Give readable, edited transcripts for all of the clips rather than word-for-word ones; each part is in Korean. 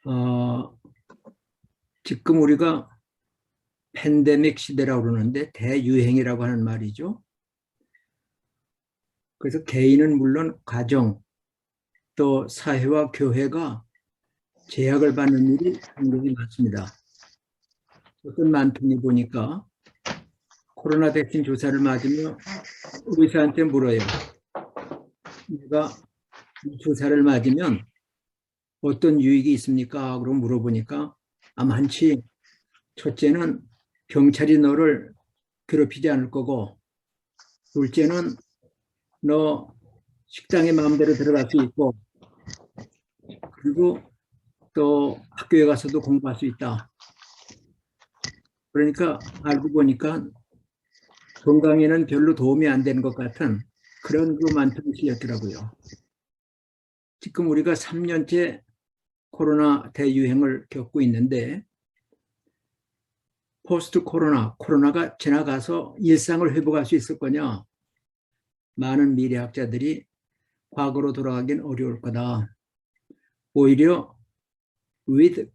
어, 지금 우리가 팬데믹 시대라고 그러는데 대유행이라고 하는 말이죠. 그래서 개인은 물론 가정 또 사회와 교회가 제약을 받는 일이 상당히 많습니다. 어떤 많더니 보니까 코로나 백신 주사를 맞으며 의사한테 물어요. 내가 이 주사를 맞으면 어떤 유익이 있습니까? 그러고 물어보니까 많지. 첫째는 경찰이 너를 괴롭히지 않을 거고, 둘째는 너 식당에 마음대로 들어갈 수 있고, 그리고 또 학교에 가서도 공부할 수 있다. 그러니까 알고 보니까 건강에는 별로 도움이 안 되는 것 같은 그런 그 만평이었더라고요. 지금 우리가 3년째 코로나 대유행을 겪고 있는데, 포스트 코로나가 지나가서 일상을 회복할 수 있을 거냐? 많은 미래학자들이 과거로 돌아가긴 어려울 거다. 오히려 with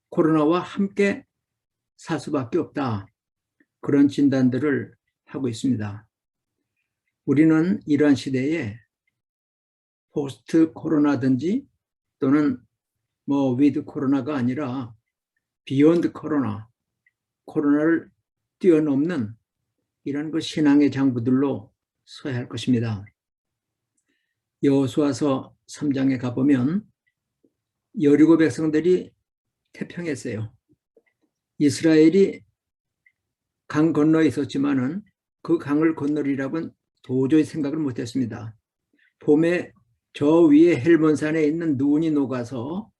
코로나와 함께 살 수밖에 없다. 그런 진단들을 하고 있습니다. 우리는 이러한 시대에 포스트 코로나든지 또는 with 코로나가 아니라 비욘드 코로나를 뛰어넘는 이런 그 신앙의 장부들로 서야 할 것입니다. 여호수아서 3장에 가보면 여리고 백성들이 태평했어요. 이스라엘이 강 건너에 있었지만은 그 강을 건너리라고는 도저히 생각을 못했습니다. 봄에 저 위에 헬몬산에 있는 눈이 녹아서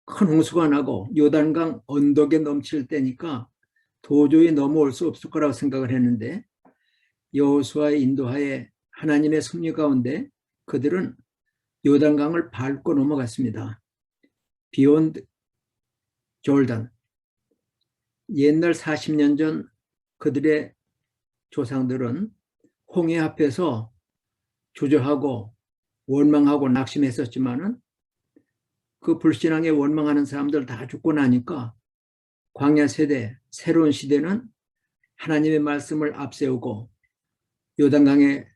큰 홍수가 나고 요단강 언덕에 넘칠 때니까 도저히 넘어올 수 없을 거라고 생각을 했는데, 여호수아의 인도하에 하나님의 섭리 가운데 그들은 요단강을 밟고 넘어갔습니다. 비욘드 졸단. 옛날 40년 전 그들의 조상들은 홍해 앞에서 주저하고 원망하고 낙심했었지만은 그 불신앙에 원망하는 사람들 다 죽고 나니까 광야 세대, 새로운 시대는 하나님의 말씀을 앞세우고 요단강에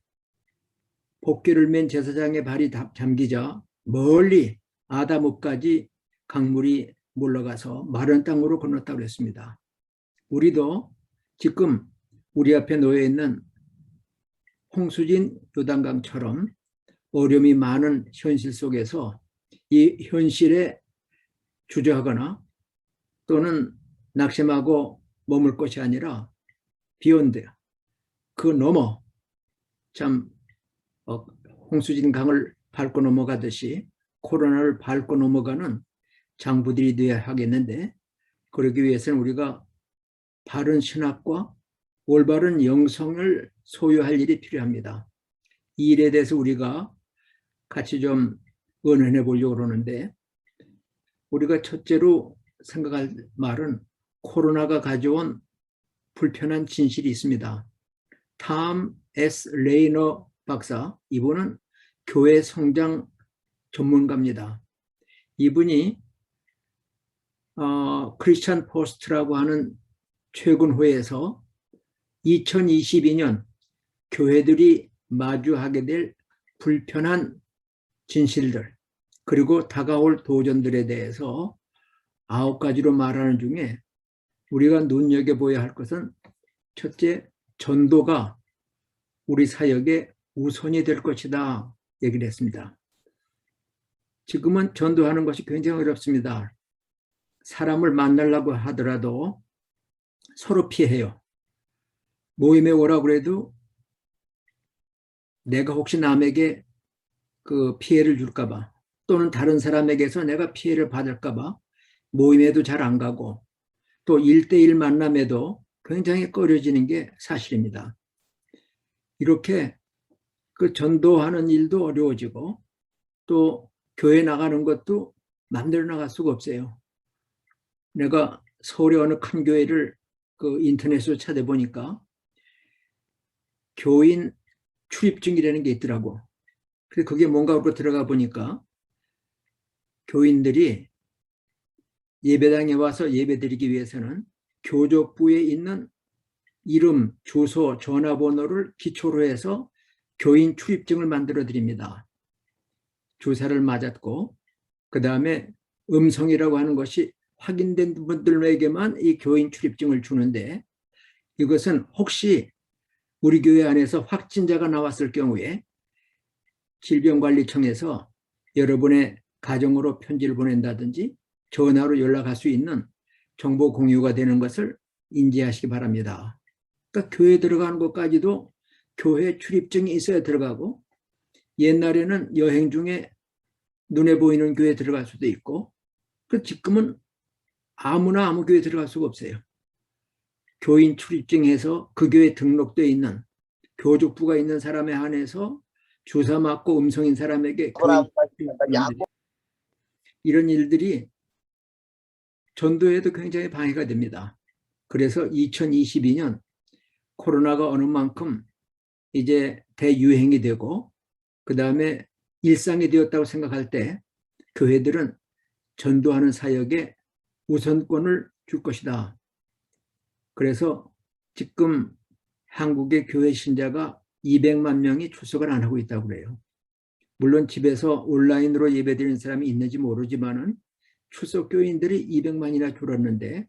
복귀를 맨 제사장의 발이 잠기자 멀리 아담읍까지 강물이 몰러가서 마른 땅으로 건넜다고 했습니다. 우리도 지금 우리 앞에 놓여 있는 홍수진 요단강처럼 어려움이 많은 현실 속에서 이 현실에 주저하거나 또는 낙심하고 머물 것이 아니라 비욘드, 그 넘어, 참 홍수진 강을 밟고 넘어가듯이 코로나를 밟고 넘어가는 장부들이 되어야 하겠는데, 그러기 위해서는 우리가 바른 신학과 올바른 영성을 소유할 일이 필요합니다. 이 일에 대해서 우리가 같이 좀 의논해 보려고 그러는데, 우리가 첫째로 생각할 말은 코로나가 가져온 불편한 진실이 있습니다. 탐 S. 레이너 박사, 이분은 교회 성장 전문가입니다. 이분이 크리스천 포스트라고 하는 최근 회에서 2022년 교회들이 마주하게 될 불편한 진실들 그리고 다가올 도전들에 대해서 9가지로 말하는 중에 우리가 눈여겨보아야 할 것은, 첫째, 전도가 우리 사역의 우선이 될 것이다 얘기를 했습니다. 지금은 전도하는 것이 굉장히 어렵습니다. 사람을 만나려고 하더라도 서로 피해요. 모임에 오라고 해도 내가 혹시 남에게 그 피해를 줄까 봐, 또는 다른 사람에게서 내가 피해를 받을까 봐 모임에도 잘 안 가고, 또 1대1 만남에도 굉장히 꺼려지는 게 사실입니다. 이렇게 그 전도하는 일도 어려워지고 또 교회 나가는 것도 마음대로 나갈 수가 없어요. 내가 서울의 어느 큰 교회를 그 인터넷으로 찾아보니까 교인 출입증이라는 게 있더라고. 그래서 그게 뭔가 하고 들어가 보니까 교인들이 예배당에 와서 예배드리기 위해서는 교족부에 있는 이름, 주소, 전화번호를 기초로 해서 교인 출입증을 만들어 드립니다. 주사를 맞았고 그 다음에 음성이라고 하는 것이 확인된 분들에게만 이 교인 출입증을 주는데, 이것은 혹시 우리 교회 안에서 확진자가 나왔을 경우에 질병관리청에서 여러분의 가정으로 편지를 보낸다든지 전화로 연락할 수 있는 정보 공유가 되는 것을 인지하시기 바랍니다. 그러니까 교회 들어가는 것까지도 교회 출입증이 있어야 들어가고, 옛날에는 여행 중에 눈에 보이는 교회 들어갈 수도 있고, 지금은 아무나 아무 교회 들어갈 수가 없어요. 교인 출입증에서 그 교회 등록되어 있는 교족부가 있는 사람에 한해서 주사 맞고 음성인 사람에게 교인 출입증을, 이런 일들이 전도에도 굉장히 방해가 됩니다. 그래서 2022년 코로나가 어느 만큼 이제 대유행이 되고 그 다음에 일상이 되었다고 생각할 때 교회들은 전도하는 사역에 우선권을 줄 것이다. 그래서 지금 한국의 교회 신자가 200만 명이 출석을 안 하고 있다고 그래요. 물론 집에서 온라인으로 예배드리는 사람이 있는지 모르지만은 출석 교인들이 200만이나 줄었는데,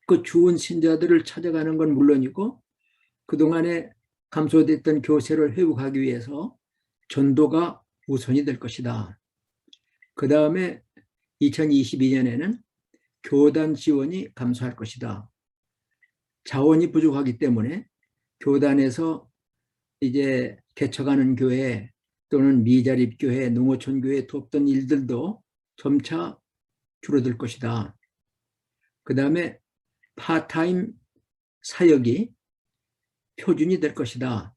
그 주은 신자들을 찾아가는 건 물론이고 그동안에 감소됐던 교세를 회복하기 위해서 전도가 우선이 될 것이다. 그 다음에 2022년에는 교단 지원이 감소할 것이다. 자원이 부족하기 때문에 교단에서 이제 개척하는 교회 또는 미자립 교회, 농어촌 교회 돕던 일들도 점차 줄어들 것이다. 그 다음에 파타임 사역이 표준이 될 것이다.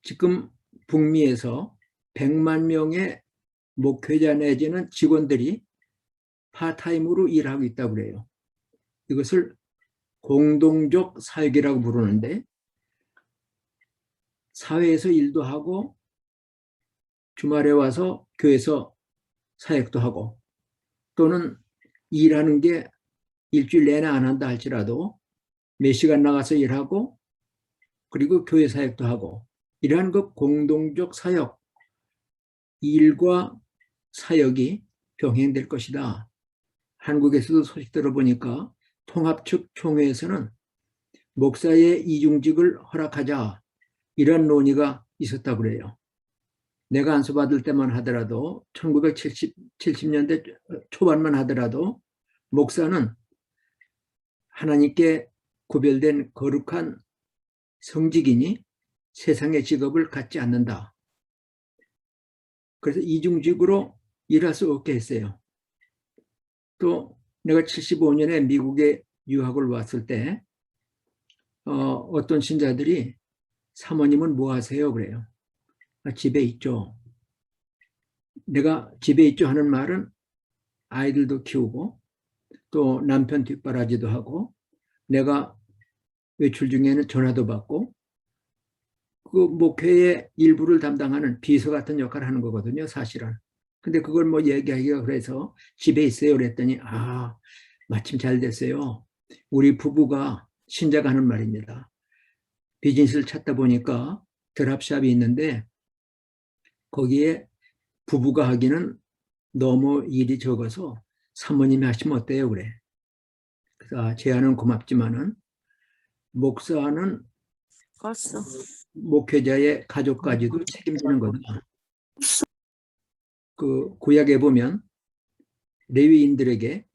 지금 북미에서 100만 명의 목회자 내지는 직원들이 파타임으로 일하고 있다고 그래요. 이것을 공동적 사역이라고 부르는데, 사회에서 일도 하고 주말에 와서 교회에서 사역도 하고, 또는 일하는 게 일주일 내내 안 한다 할지라도 몇 시간 나가서 일하고 그리고 교회 사역도 하고, 이러한 그 공동적 사역, 일과 사역이 병행될 것이다. 한국에서도 소식 들어보니까 통합 측 총회에서는 목사의 이중직을 허락하자, 이런 논의가 있었다고 그래요. 내가 안수 받을 때만 하더라도 1970년대 초반만 하더라도 목사는 하나님께 구별된 거룩한 성직이니 세상의 직업을 갖지 않는다. 그래서 이중직으로 일할 수 없게 했어요. 또 내가 75년에 미국에 유학을 왔을 때 어떤 신자들이 사모님은 뭐 하세요? 그래요. 집에 있죠. 내가 집에 있죠 하는 말은 아이들도 키우고 또 남편 뒷바라지도 하고 내가 외출 중에는 전화도 받고 그 목회의 일부를 담당하는 비서 같은 역할을 하는 거거든요, 사실은. 근데 그걸 뭐 얘기하기가 그래서 집에 있어요 그랬더니, 아, 마침 잘 됐어요. 우리 부부가 신자가 하는 말입니다. 비즈니스를 찾다 보니까 드랍샵이 있는데 거기에 부부가 하기는 너무 일이 적어서 사모님이 하시면 어때요? 그래. 그래서 제안은 고맙지만은 목사는 목회자의 가족까지도 책임지는 거다. 그 구약에 보면 레위인들에게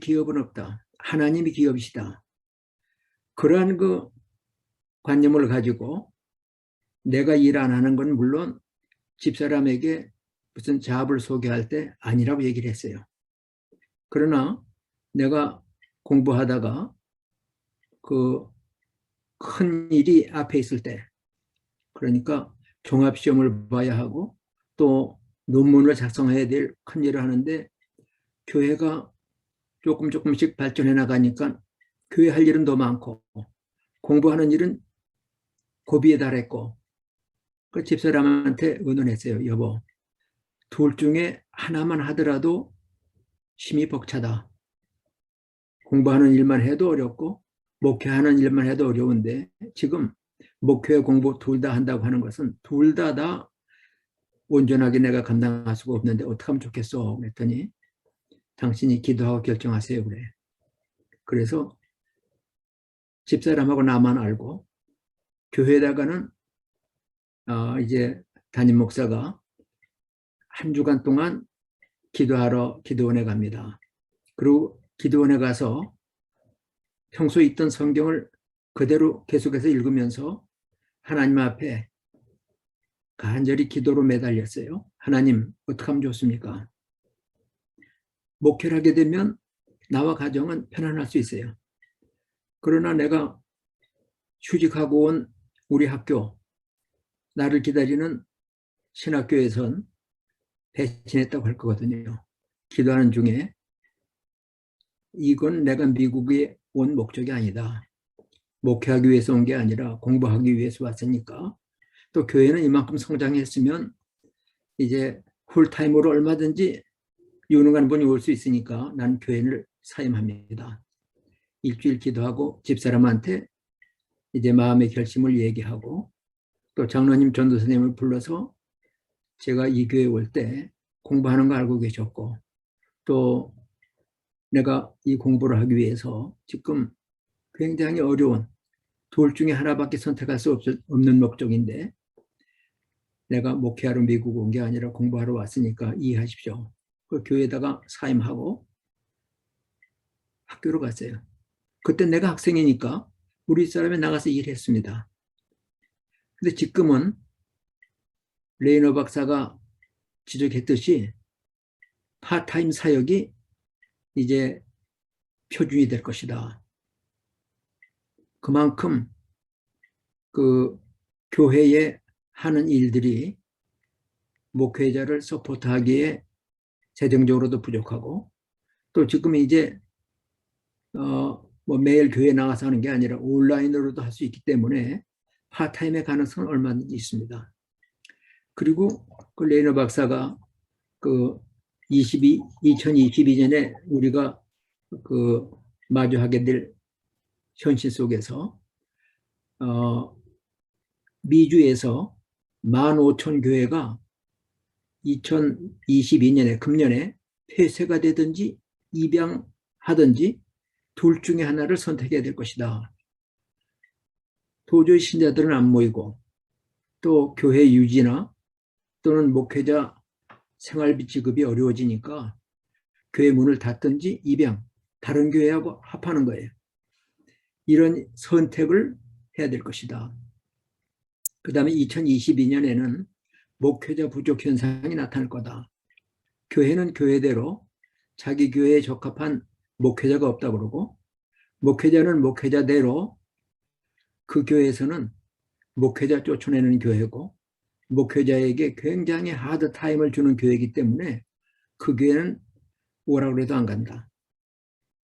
기업은 없다. 하나님이 기업이시다. 그러한 그 관념을 가지고 내가 일 안 하는 건 물론 집사람에게 무슨 잡을 소개할 때 아니라고 얘기를 했어요. 그러나 내가 공부하다가 그 큰 일이 앞에 있을 때, 그러니까 종합시험을 봐야 하고 또 논문을 작성해야 될 큰 일을 하는데 교회가 조금씩 발전해 나가니까 교회 할 일은 더 많고 공부하는 일은 고비에 달했고 그 집사람한테 의논했어요. 여보, 둘 중에 하나만 하더라도 심히 벅차다. 공부하는 일만 해도 어렵고 목회하는 일만 해도 어려운데 지금 목회 공부 둘 다 한다고 하는 것은 둘 다 온전하게 내가 감당할 수가 없는데 어떻게 하면 좋겠어? 그랬더니 당신이 기도하고 결정하세요. 그래. 그래서 집사람하고 나만 알고 교회에다가는 이제 담임 목사가 한 주간 동안 기도하러 기도원에 갑니다. 그리고 기도원에 가서 평소에 있던 성경을 그대로 계속해서 읽으면서 하나님 앞에 간절히 기도로 매달렸어요. 하나님, 어떻게 하면 좋습니까? 목회를 하게 되면 나와 가정은 편안할 수 있어요. 그러나 내가 휴직하고 온 우리 학교, 나를 기다리는 신학교에선 배신했다고 할 거거든요. 기도하는 중에 이건 내가 미국에 온 목적이 아니다. 목회하기 위해서 온 게 아니라 공부하기 위해서 왔으니까. 또 교회는 이만큼 성장했으면 이제 풀타임으로 얼마든지 유능한 분이 올 수 있으니까 난 교회를 사임합니다. 일주일 기도하고 집사람한테 이제 마음의 결심을 얘기하고 또 장로님 전도사님을 불러서 제가 이 교회에 올 때 공부하는 거 알고 계셨고 또 내가 이 공부를 하기 위해서 지금 굉장히 어려운 둘 중에 하나밖에 선택할 수 없는 목적인데 내가 목회하러 미국 온 게 아니라 공부하러 왔으니까 이해하십시오. 그 교회에다가 사임하고 학교로 갔어요. 그때 내가 학생이니까 우리 사람에 나가서 일했습니다. 근데 지금은 레이너 박사가 지적했듯이 파타임 사역이 이제 표준이 될 것이다. 그만큼 그 교회에 하는 일들이 목회자를 서포트하기에 재정적으로도 부족하고 또 지금 이제 뭐 매일 교회 나가서 하는 게 아니라 온라인으로도 할 수 있기 때문에 파타임의 가능성은 얼마든지 있습니다. 그리고 그 레이너 박사가 그 2022년에 우리가 그 마주하게 될 현실 속에서 미주에서 15,000교회가 2022년에 금년에 폐쇄가 되든지 입양하든지 둘 중에 하나를 선택해야 될 것이다. 도저히 신자들은 안 모이고 또 교회 유지나 또는 목회자 생활비 지급이 어려워지니까 교회 문을 닫든지 입양, 다른 교회하고 합하는 거예요. 이런 선택을 해야 될 것이다. 그 다음에 2022년에는 목회자 부족 현상이 나타날 거다. 교회는 교회대로 자기 교회에 적합한 목회자가 없다고 그러고 목회자는 목회자대로 그 교회에서는 목회자 쫓아내는 교회고 목회자에게 굉장히 하드 타임을 주는 교회이기 때문에 그 교회는 오라고 해도 안 간다.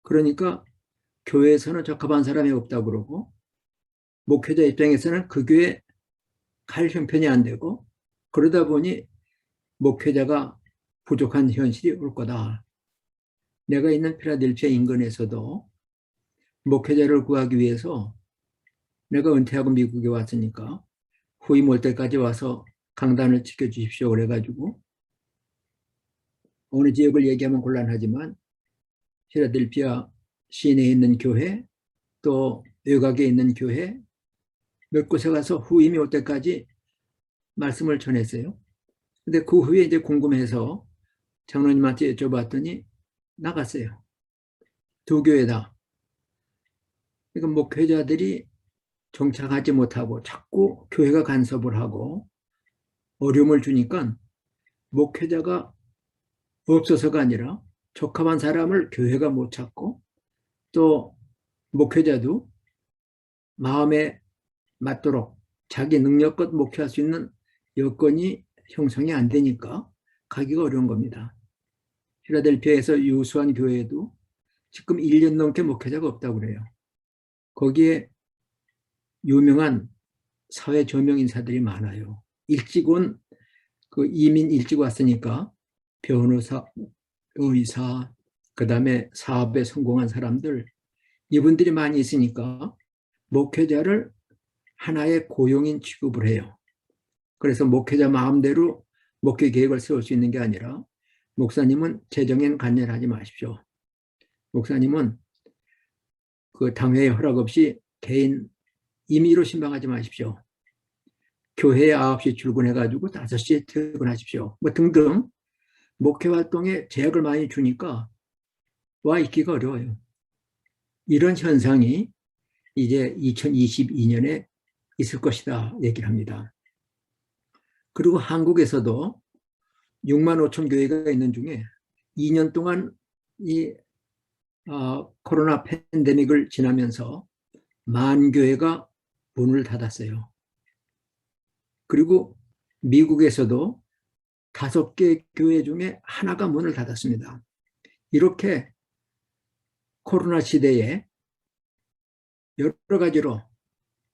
그러니까 교회에서는 적합한 사람이 없다고 그러고 목회자 입장에서는 그 교회 갈 형편이 안 되고 그러다 보니 목회자가 부족한 현실이 올 거다. 내가 있는 필라델피아 인근에서도 목회자를 구하기 위해서 내가 은퇴하고 미국에 왔으니까 후임 올 때까지 와서 강단을 지켜주십시오 그래가지고 어느 지역을 얘기하면 곤란하지만 필라델피아 시내에 있는 교회 또 외곽에 있는 교회 몇 곳에 가서 후임이 올 때까지 말씀을 전했어요. 근데 그 후에 이제 궁금해서 장로님한테 여쭤봤더니 나갔어요. 두 교회 다. 그러니까 목회자들이 정착하지 못하고 자꾸 교회가 간섭을 하고 어려움을 주니까 목회자가 없어서가 아니라 적합한 사람을 교회가 못 찾고 또 목회자도 마음에 맞도록 자기 능력껏 목회할 수 있는 여건이 형성이 안 되니까 가기가 어려운 겁니다. 필라델피아에서 유수한 교회에도 지금 1년 넘게 목회자가 없다고 그래요. 거기에 유명한 사회 저명 인사들이 많아요. 일찍 온 그 이민 일찍 왔으니까 변호사, 의사, 그다음에 사업에 성공한 사람들, 이분들이 많이 있으니까 목회자를 하나의 고용인 취급을 해요. 그래서 목회자 마음대로 목회 계획을 세울 수 있는 게 아니라, 목사님은 재정엔 관여하지 마십시오. 목사님은 그 당회의 허락 없이 개인 임의로 신방하지 마십시오. 교회에 9시 출근해가지고 5시에 퇴근하십시오. 뭐 등등 목회 활동에 제약을 많이 주니까 와 있기가 어려워요. 이런 현상이 이제 2022년에 있을 것이다 얘기를 합니다. 그리고 한국에서도 6만 5천 교회가 있는 중에 2년 동안 이 코로나 팬데믹을 지나면서 만 교회가 문을 닫았어요. 그리고 미국에서도 5개 교회 중에 하나가 문을 닫았습니다. 이렇게 코로나 시대에 여러 가지로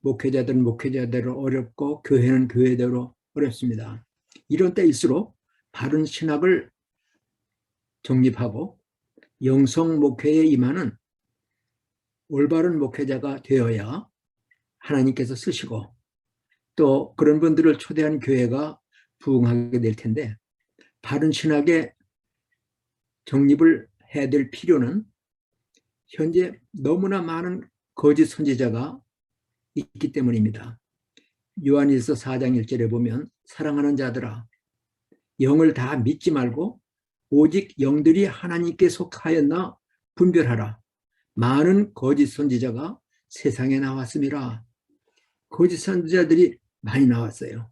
목회자들은 목회자대로 어렵고 교회는 교회대로 어렵습니다. 이런 때일수록 바른 신학을 정립하고 영성 목회에 임하는 올바른 목회자가 되어야 하나님께서 쓰시고 또 그런 분들을 초대한 교회가 부흥하게 될 텐데, 바른 신학의 정립을 해야 될 필요는 현재 너무나 많은 거짓 선지자가 있기 때문입니다. 요한일서 4장 1절에 보면 사랑하는 자들아 영을 다 믿지 말고 오직 영들이 하나님께 속하였나 분별하라. 많은 거짓 선지자가 세상에 나왔습니다. 거짓 선지자들이 많이 나왔어요.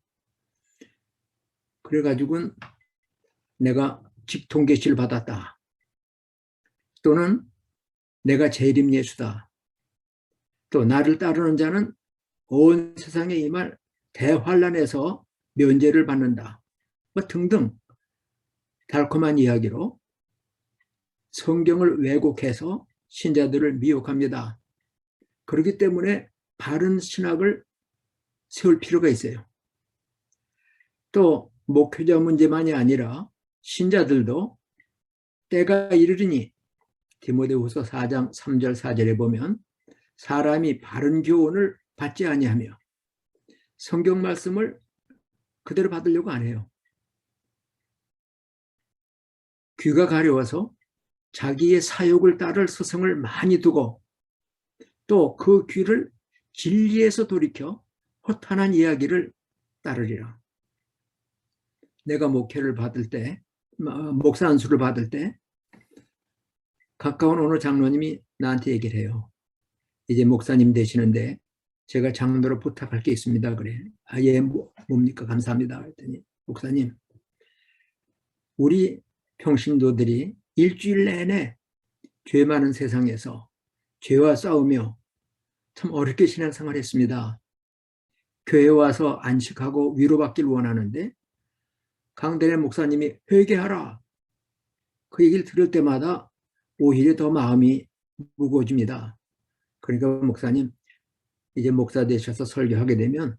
그래가지고는 내가 직통계시를 받았다. 또는 내가 재림 예수다. 또 나를 따르는 자는 온 세상에 임할 대환란에서 면제를 받는다. 뭐 등등 달콤한 이야기로 성경을 왜곡해서 신자들을 미혹합니다. 그렇기 때문에 바른 신학을 세울 필요가 있어요. 또 목회자 문제만이 아니라 신자들도 때가 이르리니 디모데후서 4장 3절 4절에 보면 사람이 바른 교훈을 받지 아니하며 성경 말씀을 그대로 받으려고 안 해요. 귀가 가려워서 자기의 사욕을 따를 스승을 많이 두고 또 그 귀를 진리에서 돌이켜 허탄한 이야기를 따르리라. 내가 목회를 받을 때, 목사 안수를 받을 때 가까운 어느 장로님이 나한테 얘기를 해요. 이제 목사님 되시는데 제가 장로로 부탁할 게 있습니다. 그래. 아, 예, 뭡니까? 감사합니다. 그랬더니 목사님, 우리 평신도들이 일주일 내내 죄 많은 세상에서 죄와 싸우며 참 어렵게 신앙생활 했습니다. 교회에 와서 안식하고 위로받길 원하는데 강대래 목사님이 회개하라. 그 얘기를 들을 때마다 오히려 더 마음이 무거워집니다. 그러니까 목사님, 이제 목사 되셔서 설교하게 되면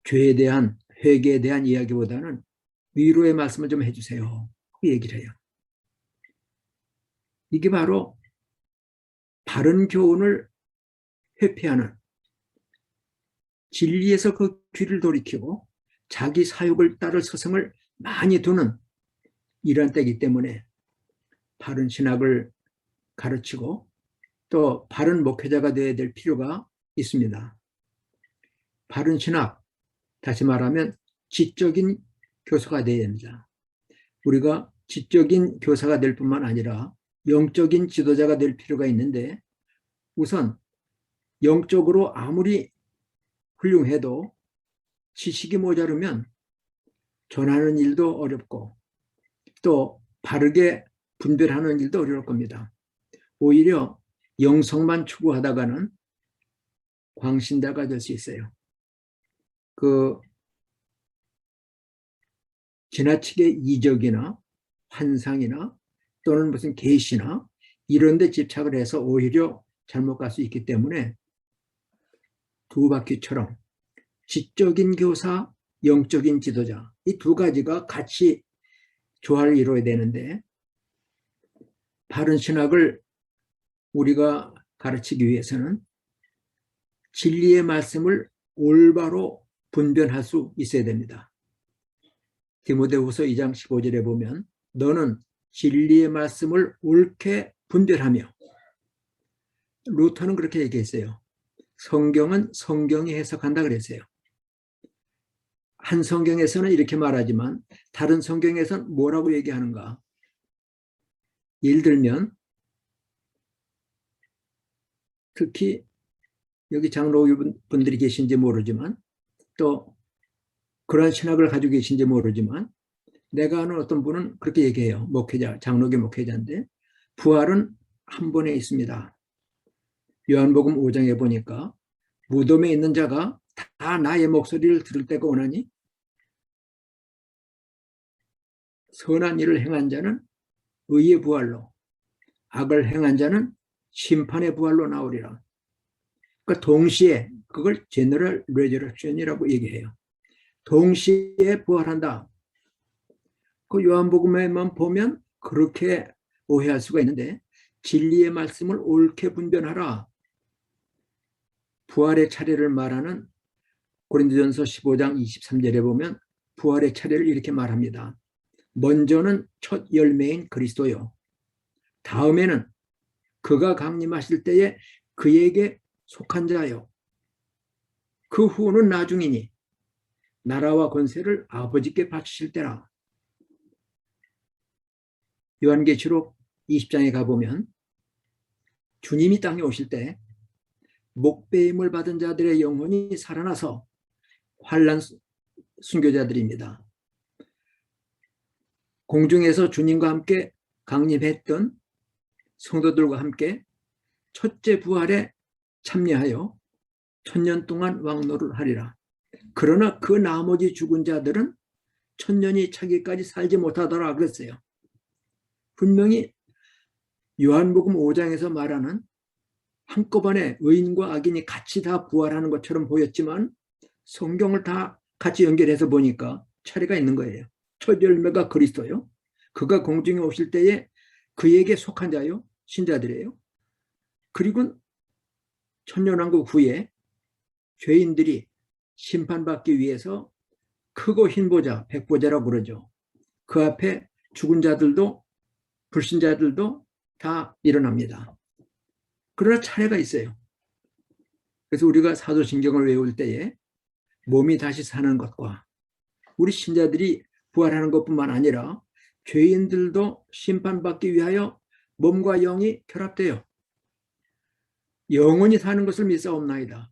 죄에 대한, 회개에 대한 이야기보다는 위로의 말씀을 좀 해주세요. 그 얘기를 해요. 이게 바로 바른 교훈을 회피하는, 진리에서 그 귀를 돌이키고 자기 사욕을 따를 스승을 많이 두는 이런 때이기 때문에 바른 신학을 가르치고 또 바른 목회자가 되어야 될 필요가 있습니다. 바른 신학, 다시 말하면 지적인 교사가 되어야 됩니다. 우리가 지적인 교사가 될 뿐만 아니라 영적인 지도자가 될 필요가 있는데, 우선 영적으로 아무리 훌륭해도 지식이 모자르면 전하는 일도 어렵고 또 바르게 분별하는 일도 어려울 겁니다. 오히려 영성만 추구하다가는 광신자가 될 수 있어요. 그 지나치게 이적이나 환상이나 또는 무슨 계시나 이런 데 집착을 해서 오히려 잘못 갈 수 있기 때문에 두 바퀴처럼 지적인 교사, 영적인 지도자. 이 두 가지가 같이 조화를 이루어야 되는데 바른 신학을 우리가 가르치기 위해서는 진리의 말씀을 올바로 분별할 수 있어야 됩니다. 디모데후서 2장 15절에 보면 너는 진리의 말씀을 옳게 분별하며, 루터는 그렇게 얘기했어요. 성경은 성경이 해석한다 그랬어요. 한 성경에서는 이렇게 말하지만 다른 성경에서는 뭐라고 얘기하는가. 예를 들면 특히 여기 장로분들이 계신지 모르지만 또 그런 신학을 가지고 계신지 모르지만 내가 아는 어떤 분은 그렇게 얘기해요. 목회자, 장로교 목회자인데 부활은 한 번에 있습니다. 요한복음 5장에 보니까 무덤에 있는 자가 다 나의 목소리를 들을 때가 오나니 선한 일을 행한 자는 의의 부활로, 악을 행한 자는 심판의 부활로 나오리라. 그러니까 동시에 그걸 제너럴 레저렉션이라고 얘기해요. 동시에 부활한다. 그 요한복음에만 보면 그렇게 오해할 수가 있는데 진리의 말씀을 옳게 분별하라. 부활의 차례를 말하는 고린도전서 15장 23절에 보면 부활의 차례를 이렇게 말합니다. 먼저는 첫 열매인 그리스도요. 다음에는 그가 강림하실 때에 그에게 속한 자요. 그 후는 나중이니 나라와 권세를 아버지께 바치실 때라. 요한계시록 20장에 가보면 주님이 땅에 오실 때 목배임을 받은 자들의 영혼이 살아나서 환난 순교자들입니다. 공중에서 주님과 함께 강림했던 성도들과 함께 첫째 부활에 참여하여 1000년 동안 왕노를 하리라. 그러나 그 나머지 죽은 자들은 1000년이 차기까지 살지 못하더라 그랬어요. 분명히 요한복음 5장에서 말하는 한꺼번에 의인과 악인이 같이 다 부활하는 것처럼 보였지만 성경을 다 같이 연결해서 보니까 차례가 있는 거예요. 첫 열매가 그리스도요. 그가 공중에 오실 때에 그에게 속한 자요. 신자들이에요. 그리고 천년왕국 후에 죄인들이 심판받기 위해서 크고 흰 보좌, 백보좌라고 그러죠. 그 앞에 죽은 자들도 불신자들도 다 일어납니다. 그러나 차례가 있어요. 그래서 우리가 사도신경을 외울 때에 몸이 다시 사는 것과 우리 신자들이 부활하는 것뿐만 아니라 죄인들도 심판받기 위하여 몸과 영이 결합돼요. 영원히 사는 것을 믿사옵나이다.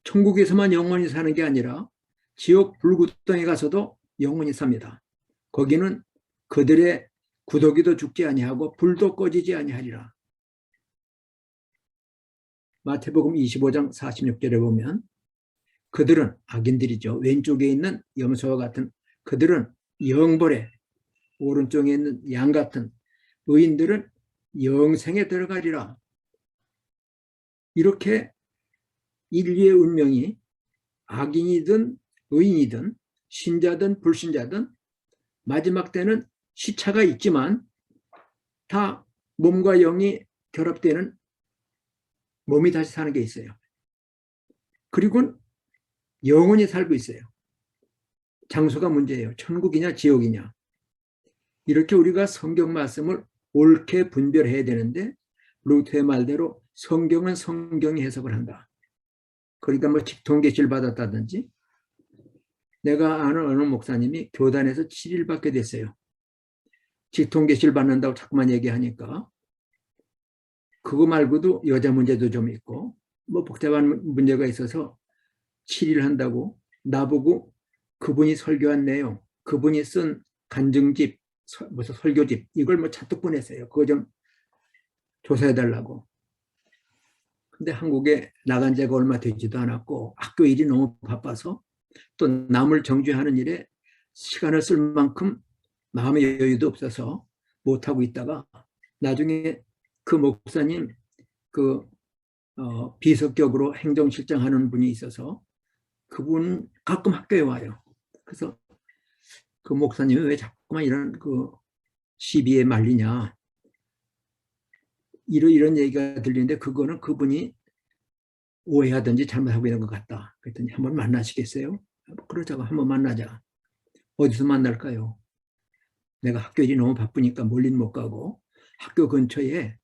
천국에서만 영원히 사는 게 아니라 지옥 불구덩에 가서도 영원히 삽니다. 거기는 그들의 구더기도 죽지 아니하고 불도 꺼지지 아니하리라. 마태복음 25장 46절에 보면 그들은, 악인들이죠. 왼쪽에 있는 염소와 같은 그들은 영벌에, 오른쪽에 있는 양 같은 의인들은 영생에 들어가리라. 이렇게 인류의 운명이 악인이든 의인이든 신자든 불신자든 마지막 때는 시차가 있지만 다 몸과 영이 결합되는 몸이 다시 사는 게 있어요. 그리고 영원히 살고 있어요. 장소가 문제예요. 천국이냐 지옥이냐. 이렇게 우리가 성경 말씀을 옳게 분별해야 되는데 루터의 말대로 성경은 성경이 해석을 한다. 그러니까 뭐 직통계시를 받았다든지, 내가 아는 어느 목사님이 교단에서 7일 받게 됐어요. 직통계시를 받는다고 자꾸만 얘기하니까 그거 말고도 여자 문제도 좀 있고 뭐 복잡한 문제가 있어서 7일 한다고 나보고 그분이 설교한 내용, 그분이 쓴 간증집, 무슨 설교집 이걸 뭐 잔뜩 보냈어요. 그거 좀 조사해달라고. 근데 한국에 나간 지가 얼마 되지도 않았고 학교 일이 너무 바빠서 또 남을 정죄하는 일에 시간을 쓸 만큼 마음의 여유도 없어서 못하고 있다가 나중에 그 목사님 비서격으로 행정실장 하는 분이 있어서 그분 가끔 학교에 와요. 그래서 그 목사님이 왜 자꾸만 이런 그 시비에 말리냐, 이런 얘기가 들리는데 그거는 그분이 오해하든지 잘못하고 있는 것 같다. 그랬더니 한번 만나시겠어요? 그러자고 한번 만나자. 어디서 만날까요? 내가 학교 일이 너무 바쁘니까 멀리는 못 가고 학교 근처에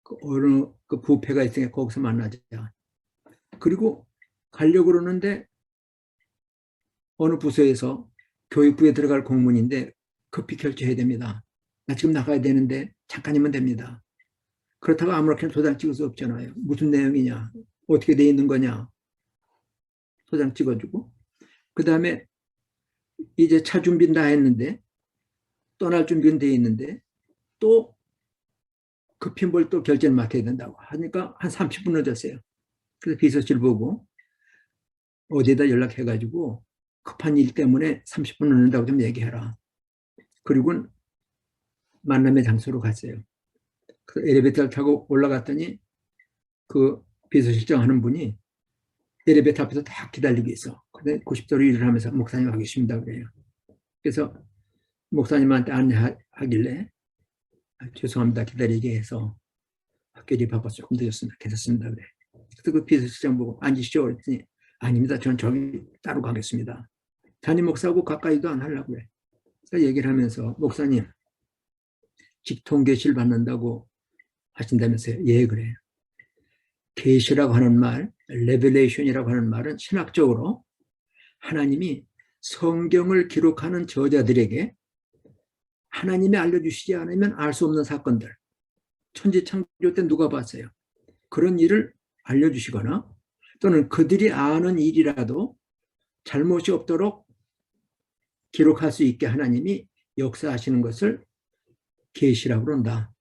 그 어느 그 부페가 있으니까 거기서 만나자. 그리고 가려고 그러는데 어느 부서에서 교육부에 들어갈 공문인데 급히 결제해야 됩니다. 나 지금 나가야 되는데 잠깐이면 됩니다. 그렇다고 아무렇게나 도장 찍을 수 없잖아요. 무슨 내용이냐, 어떻게 돼 있는 거냐, 도장 찍어주고 그 다음에 이제 차 준비는 다 했는데 떠날 준비는 돼 있는데 또 급히 뭘 또 결제를 맡아야 된다고 하니까 한 30분 늦었어요. 그래서 비서실 보고 어디에다 연락해가지고 급한 일 때문에 30분 늦는다고 좀 얘기해라. 그리고 만남의 장소로 갔어요. 그 엘리베이터를 타고 올라갔더니 그 비서실장 하는 분이 엘리베이터 앞에서 다 기다리고 있어. 근데 90도로 일을 하면서 목사님 와 계십니다 그래요. 그래서 목사님한테 안내하길래 죄송합니다 기다리게 해서 학교 일이 바빠서 조금 늦었습니다. 괜찮습니다 그래. 그래서 그 비서실장 보고 앉으시죠 그랬더니 아닙니다. 저는 저기 따로 가겠습니다. 담임 목사하고 가까이도 안 하려고 그래. 그래서 얘기를 하면서 목사님 직통 계시를 받는다고 하신다면서요. 예 그래요. 계시라고 하는 말, 레벨레이션이라고 하는 말은 신학적으로 하나님이 성경을 기록하는 저자들에게 하나님이 알려주시지 않으면 알 수 없는 사건들, 천지창조 때 누가 봤어요? 그런 일을 알려주시거나 또는 그들이 아는 일이라도 잘못이 없도록 기록할 수 있게 하나님이 역사하시는 것을 계시라고 그런다.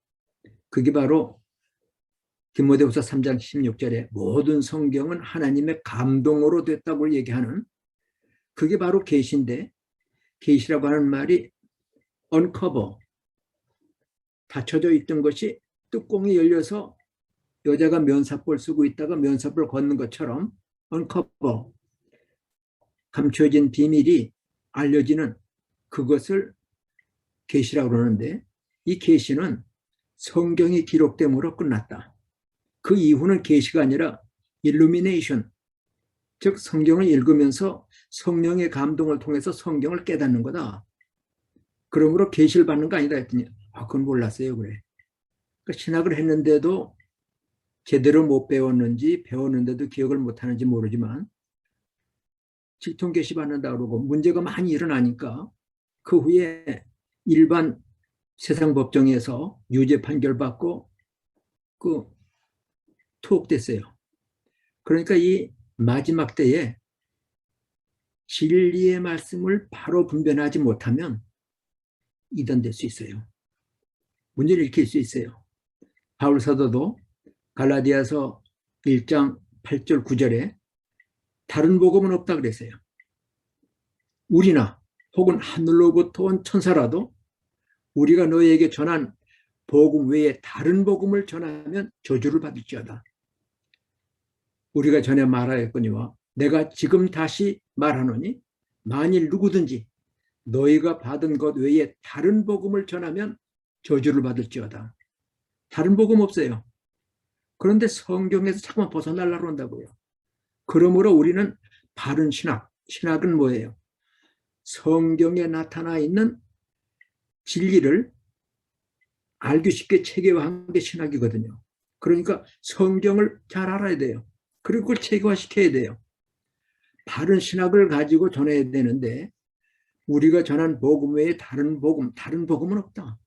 그게 바로 디모데후서 3장 16절에 모든 성경은 하나님의 감동으로 됐다고 얘기하는 그게 바로 계시인데 계시라고 하는 말이 uncover, 닫혀져 있던 것이 뚜껑이 열려서 여자가 면사포를 쓰고 있다가 면사포를 걷는 것처럼 uncover, 감춰진 비밀이 알려지는 그것을 계시라고 그러는데 이 계시는 성경이 기록됨으로 끝났다. 그 이후는 계시가 아니라 illumination, 즉 성경을 읽으면서 성령의 감동을 통해서 성경을 깨닫는 거다. 그러므로 계시를 받는 거 아니다 했더니 그건 몰랐어요 그래. 그러니까 신학을 했는데도 제대로 못 배웠는지 배웠는데도 기억을 못하는지 모르지만 직통 계시 받는다 그러고 문제가 많이 일어나니까 그 후에 일반 세상 법정에서 유죄 판결 받고 그 투옥됐어요. 그러니까 이 마지막 때에 진리의 말씀을 바로 분별하지 못하면 이단될 수 있어요. 문제를 일으킬 수 있어요. 바울 사도도 갈라디아서 1장 8절 9절에 다른 복음은 없다 그랬어요. 우리나 혹은 하늘로부터 온 천사라도 우리가 너에게 전한 복음 외에 다른 복음을 전하면 저주를 받을지어다. 우리가 전에 말하였거니와 내가 지금 다시 말하노니 만일 누구든지 너희가 받은 것 외에 다른 복음을 전하면 저주를 받을지어다. 다른 복음 없어요. 그런데 성경에서 자꾸만 벗어나려고 한다고요. 그러므로 우리는 바른 신학, 신학은 뭐예요? 성경에 나타나 있는 진리를 알기 쉽게 체계화한 게 신학이거든요. 그러니까 성경을 잘 알아야 돼요. 그리고 그걸 체계화시켜야 돼요. 바른 신학을 가지고 전해야 되는데 우리가 전한 복음 외에 다른 복음은 없다.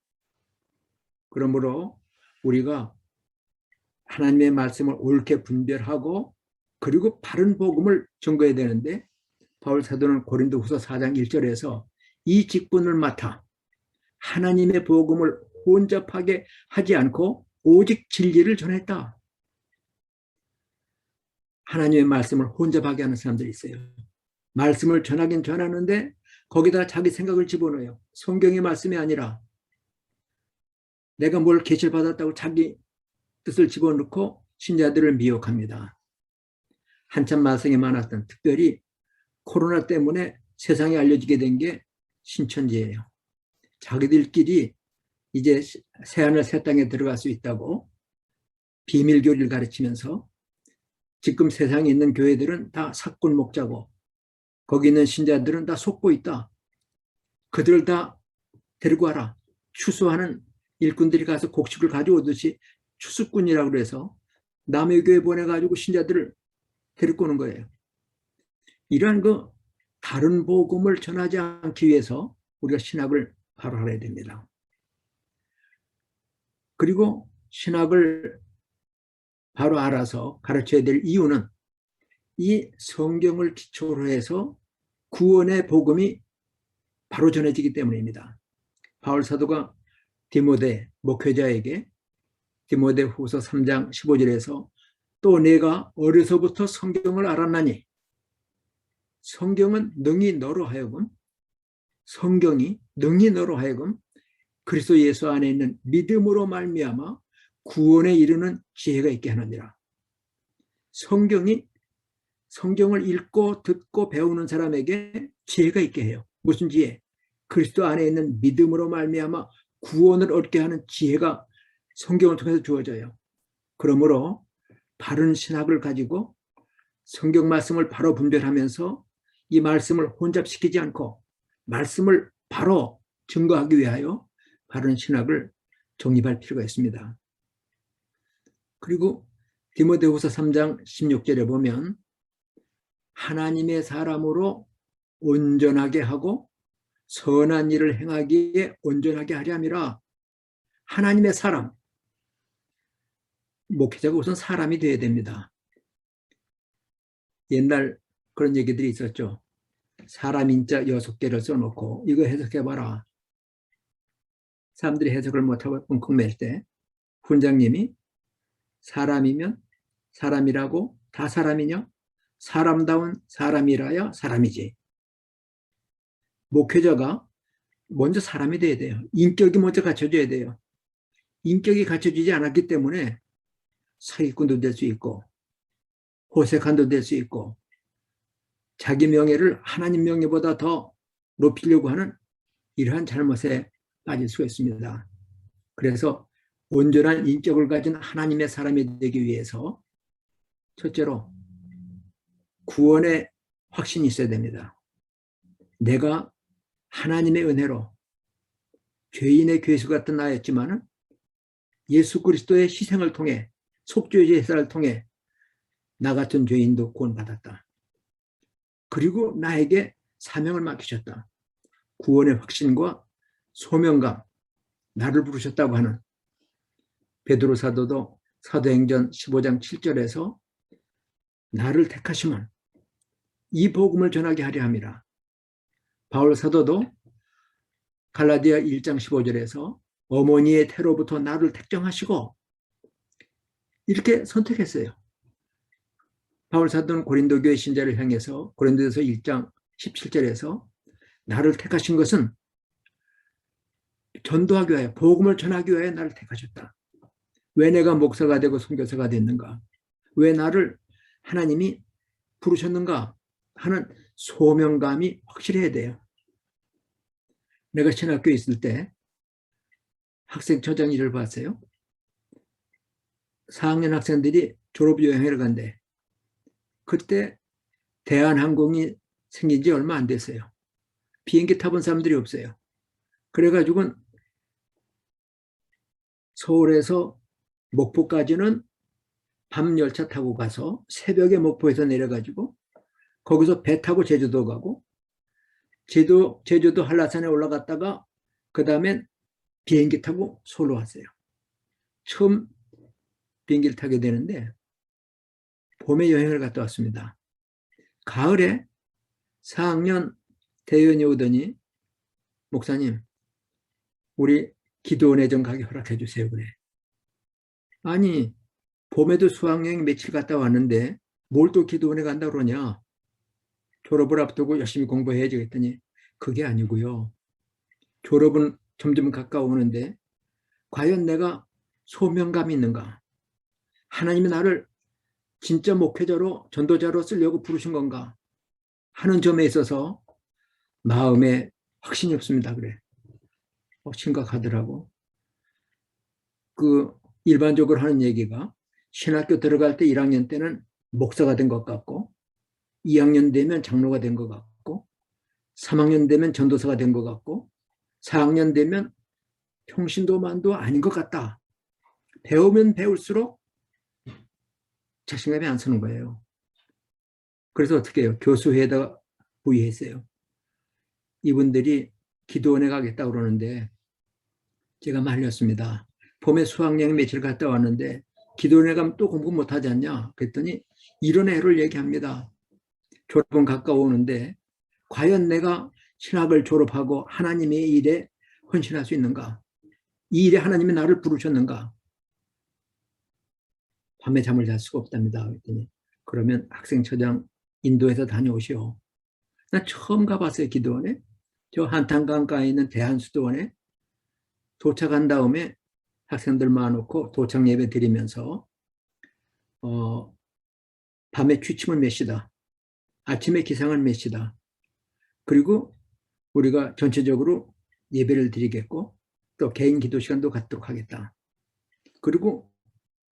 그러므로 우리가 하나님의 말씀을 옳게 분별하고 그리고 바른 복음을 전거해야 되는데 바울 사도는 고린도후서 4장 1절에서 이 직분을 맡아 하나님의 복음을 혼잡하게 하지 않고 오직 진리를 전했다. 하나님의 말씀을 혼잡하게 하는 사람들이 있어요. 말씀을 전하긴 전하는데 거기다 자기 생각을 집어넣어요. 성경의 말씀이 아니라 내가 뭘 계시를 받았다고 자기 뜻을 집어넣고 신자들을 미혹합니다. 한참 말썽이 많았던 특별히 코로나 때문에 세상에 알려지게 된 게 신천지예요. 자기들끼리 이제 새하늘 새 땅에 들어갈 수 있다고 비밀교리를 가르치면서 지금 세상에 있는 교회들은 다 사꾼 목자고 거기 있는 신자들은 다 속고 있다. 그들을 다 데리고 와라. 추수하는 일꾼들이 가서 곡식을 가져오듯이 추수꾼이라고 그래서 남의 교회 보내가지고 신자들을 데리고 오는 거예요. 이러한 다른 복음을 전하지 않기 위해서 우리가 신학을 바로 알아야 됩니다. 그리고 신학을 바로 알아서 가르쳐야 될 이유는 이 성경을 기초로 해서 구원의 복음이 바로 전해지기 때문입니다. 바울 사도가 디모데 목회자에게 디모데후서 3장 15절에서 또 내가 어려서부터 성경을 알았나니 성경은 능히 너로 하여금 성경이 능히 너로 하여금 그리스도 예수 안에 있는 믿음으로 말미암아 구원에 이르는 지혜가 있게 하느니라. 성경을 읽고 듣고 배우는 사람에게 지혜가 있게 해요. 무슨 지혜? 그리스도 안에 있는 믿음으로 말미암아 구원을 얻게 하는 지혜가 성경을 통해서 주어져요. 그러므로 바른 신학을 가지고 성경 말씀을 바로 분별하면서 이 말씀을 혼잡시키지 않고 말씀을 바로 증거하기 위하여 바른 신학을 정립할 필요가 있습니다. 그리고 디모데후서 3장 16절에 보면 하나님의 사람으로 온전하게 하고 선한 일을 행하기에 온전하게 하려 함이라. 하나님의 사람, 목회자가 우선 사람이 되어야 됩니다. 옛날 그런 얘기들이 있었죠. 사람 인자 6개를 써놓고 이거 해석해봐라. 사람들이 해석을 못하고 끙끙 맬 때 훈장님이 사람이면 사람이라고 다 사람이냐? 사람다운 사람이라야 사람이지. 목회자가 먼저 사람이 돼야 돼요. 인격이 먼저 갖춰져야 돼요. 인격이 갖춰지지 않았기 때문에 사기꾼도 될 수 있고 호색한도 될 수 있고 자기 명예를 하나님 명예보다 더 높이려고 하는 이러한 잘못에 빠질 수가 있습니다. 그래서 온전한 인격을 가진 하나님의 사람이 되기 위해서 첫째로 구원의 확신이 있어야 됩니다. 내가 하나님의 은혜로 죄인의 괴수 같은 나였지만 예수 그리스도의 희생을 통해 속죄 제사를 통해 나 같은 죄인도 구원받았다. 그리고 나에게 사명을 맡기셨다. 구원의 확신과 소명감, 나를 부르셨다고 하는 베드로 사도도 사도행전 15장 7절에서 나를 택하시면 이 복음을 전하게 하려 함이라. 바울 사도도 갈라디아 1장 15절에서 어머니의 태로부터 나를 택정하시고 이렇게 선택했어요. 바울 사도는 고린도 교회 신자를 향해서 고린도에서 1장 17절에서 나를 택하신 것은 전도하기 위하여 복음을 전하기 위하여 나를 택하셨다. 왜 내가 목사가 되고 선교사가 됐는가? 왜 나를 하나님이 부르셨는가 하는 소명감이 확실해야 돼요. 내가 신학교에 있을 때 학생처장 일을 봤어요. 4학년 학생들이 졸업여행을 간대. 그때 대한항공이 생긴 지 얼마 안 됐어요. 비행기 타본 사람들이 없어요. 그래가지고 서울에서 목포까지는 밤 열차 타고 가서 새벽에 목포에서 내려가지고 거기서 배 타고 제주도 가고 제주도 한라산에 올라갔다가 그 다음엔 비행기 타고 서울로 왔어요. 처음 비행기를 타게 되는데 봄에 여행을 갔다 왔습니다. 가을에 4학년 대연이 오더니 목사님 우리 기도원회 좀 가게 허락해 주세요 그래. 아니 봄에도 수학여행 며칠 갔다 왔는데 뭘 또 기도원회 간다 그러냐. 졸업을 앞두고 열심히 공부해야지 했더니 그게 아니고요. 졸업은 점점 가까워오는데 과연 내가 소명감이 있는가? 하나님이 나를 진짜 목회자로 전도자로 쓰려고 부르신 건가 하는 점에 있어서 마음에 확신이 없습니다. 그래. 심각하더라고. 그 일반적으로 하는 얘기가 신학교 들어갈 때 1학년 때는 목사가 된 것 같고 2학년 되면 장로가 된 것 같고 3학년 되면 전도사가 된 것 같고 4학년 되면 평신도만도 아닌 것 같다. 배우면 배울수록 자신감이 안 서는 거예요. 그래서 어떻게 해요? 교수회에다가 부의했어요. 이분들이 기도원에 가겠다고 그러는데 제가 말렸습니다. 봄에 수학여행 며칠 갔다 왔는데 기도원에 가면 또 공부 못하지 않냐? 그랬더니 이런 애를 얘기합니다. 졸업은 가까워오는데 과연 내가 신학을 졸업하고 하나님의 일에 헌신할 수 있는가? 이 일에 하나님이 나를 부르셨는가? 밤에 잠을 잘 수가 없답니다. 그랬더니 그러면 학생처장 인도에서 다녀오시오. 나 처음 가봤어요. 기도원에. 저 한탄강가에 있는 대한수도원에 도착한 다음에 학생들 모아놓고 도착 예배 드리면서 밤에 취침을 맺시다. 아침에 기상을 맺시다. 그리고 우리가 전체적으로 예배를 드리겠고 또 개인 기도 시간도 갖도록 하겠다. 그리고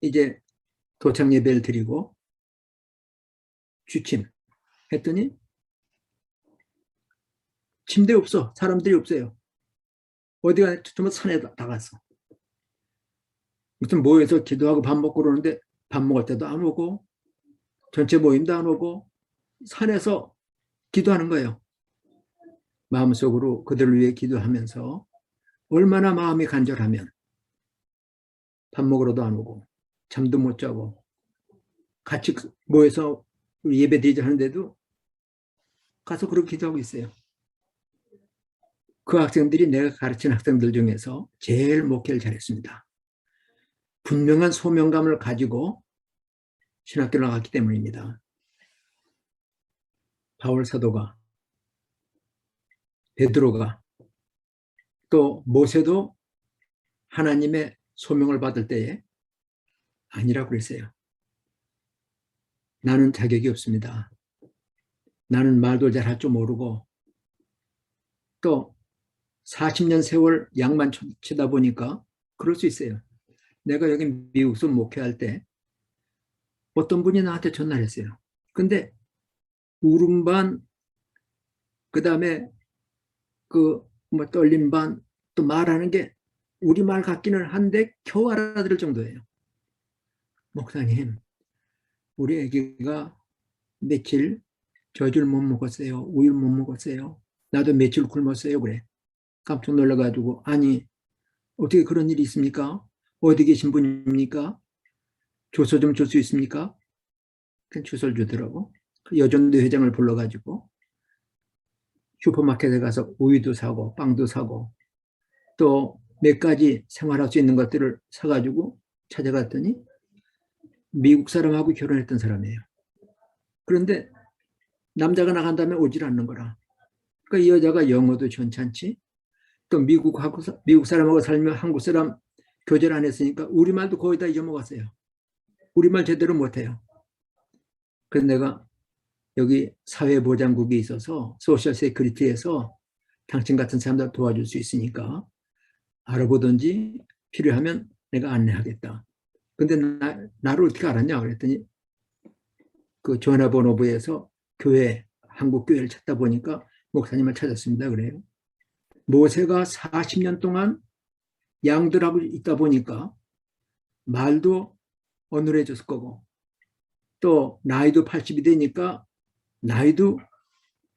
이제 도착 예배를 드리고 취침 했더니 침대 없어. 사람들이 없어요. 어디가 정말 산에 다 갔어. 무슨 모여서 기도하고 밥 먹고 그러는데 밥 먹을 때도 안 오고 전체 모임도 안 오고 산에서 기도하는 거예요. 마음속으로 그들을 위해 기도하면서 얼마나 마음이 간절하면 밥 먹으러도 안 오고 잠도 못 자고 같이 모여서 예배 드리자 하는데도 가서 그렇게 기도하고 있어요. 그 학생들이 내가 가르친 학생들 중에서 제일 목회를 잘했습니다. 분명한 소명감을 가지고 신학교를 나갔기 때문입니다. 바울 사도가, 베드로가, 또 모세도 하나님의 소명을 받을 때에 아니라고 그랬어요. 나는 자격이 없습니다. 나는 말도 잘할 줄 모르고 또 40년 세월 양만 치다 보니까 그럴 수 있어요. 내가 여기 미국에서 목회할 때 어떤 분이 나한테 전화를 했어요. 근데 울음 반, 그 다음에 뭐 떨림 반, 또 말하는 게 우리말 같기는 한데 겨우 알아들을 정도예요. 목사님, 우리 아기가 며칠 젖을 못 먹었어요. 우유를 못 먹었어요. 나도 며칠 굶었어요. 그래. 깜짝 놀라가지고 아니 어떻게 그런 일이 있습니까? 어디 계신 분입니까? 주소 좀 줄 수 있습니까? 주소를 주더라고. 여전도 회장을 불러가지고 슈퍼마켓에 가서 우유도 사고 빵도 사고 또 몇 가지 생활할 수 있는 것들을 사가지고 찾아갔더니 미국 사람하고 결혼했던 사람이에요. 그런데 남자가 나간 다음에 오질 않는 거라. 그러니까 이 여자가 영어도 괜찮지 또 미국 사람하고 살면 한국 사람 교제를 안 했으니까 우리말도 거의 다 잊어먹었어요. 우리말 제대로 못해요. 그래서 내가 여기 사회보장국에 있어서 소셜 세큐리티에서 당신 같은 사람들 도와줄 수 있으니까 알아보든지 필요하면 내가 안내하겠다. 근데 나를 어떻게 알았냐 그랬더니 그 전화번호부에서 한국 교회를 찾다 보니까 목사님을 찾았습니다. 그래요. 모세가 40년 동안 양들하고 있다 보니까 말도 어눌해졌을 거고 또 나이도 80이 되니까 나이도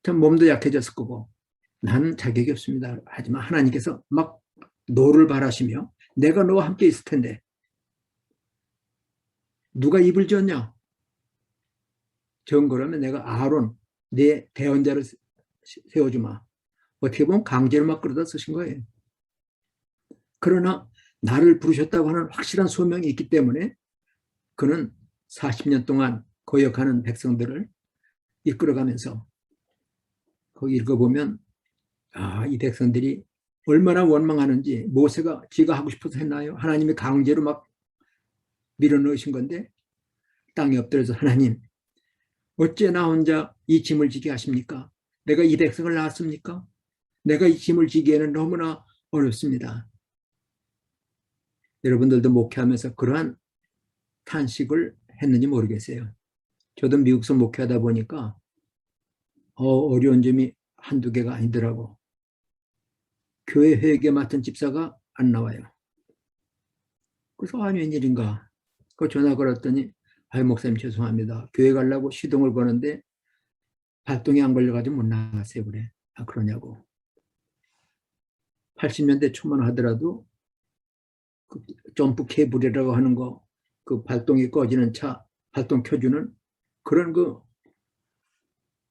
참 몸도 약해졌을 거고 나는 자격이 없습니다. 하지만 하나님께서 막 노를 바라시며 내가 너와 함께 있을 텐데 누가 입을 지었냐? 전 그러면 내가 아론 내 대언자를 세워주마. 어떻게 보면 강제로 막 끌어다 쓰신 거예요. 그러나 나를 부르셨다고 하는 확실한 소명이 있기 때문에 그는 40년 동안 거역하는 백성들을 이끌어가면서 거기 읽어보면 이 백성들이 얼마나 원망하는지 모세가 지가 하고 싶어서 했나요? 하나님이 강제로 막 밀어넣으신 건데 땅에 엎드려서 하나님 어째 나 혼자 이 짐을 지게 하십니까? 내가 이 백성을 낳았습니까? 내가 이 짐을 지기에는 너무나 어렵습니다. 여러분들도 목회하면서 그러한 탄식을 했는지 모르겠어요. 저도 미국서 목회하다 보니까 어려운 점이 한두 개가 아니더라고. 교회 회계 맡은 집사가 안 나와요. 그래서 아니 웬일인가. 그 전화 걸었더니 아유 목사님 죄송합니다. 교회 가려고 시동을 거는데 발동이 안 걸려가지고 못 나갔어요. 그래. 아 그러냐고. 80년대 초만 하더라도 그 점프 케이블이라고 하는 거 그 발동이 꺼지는 차 발동 켜주는 그런 그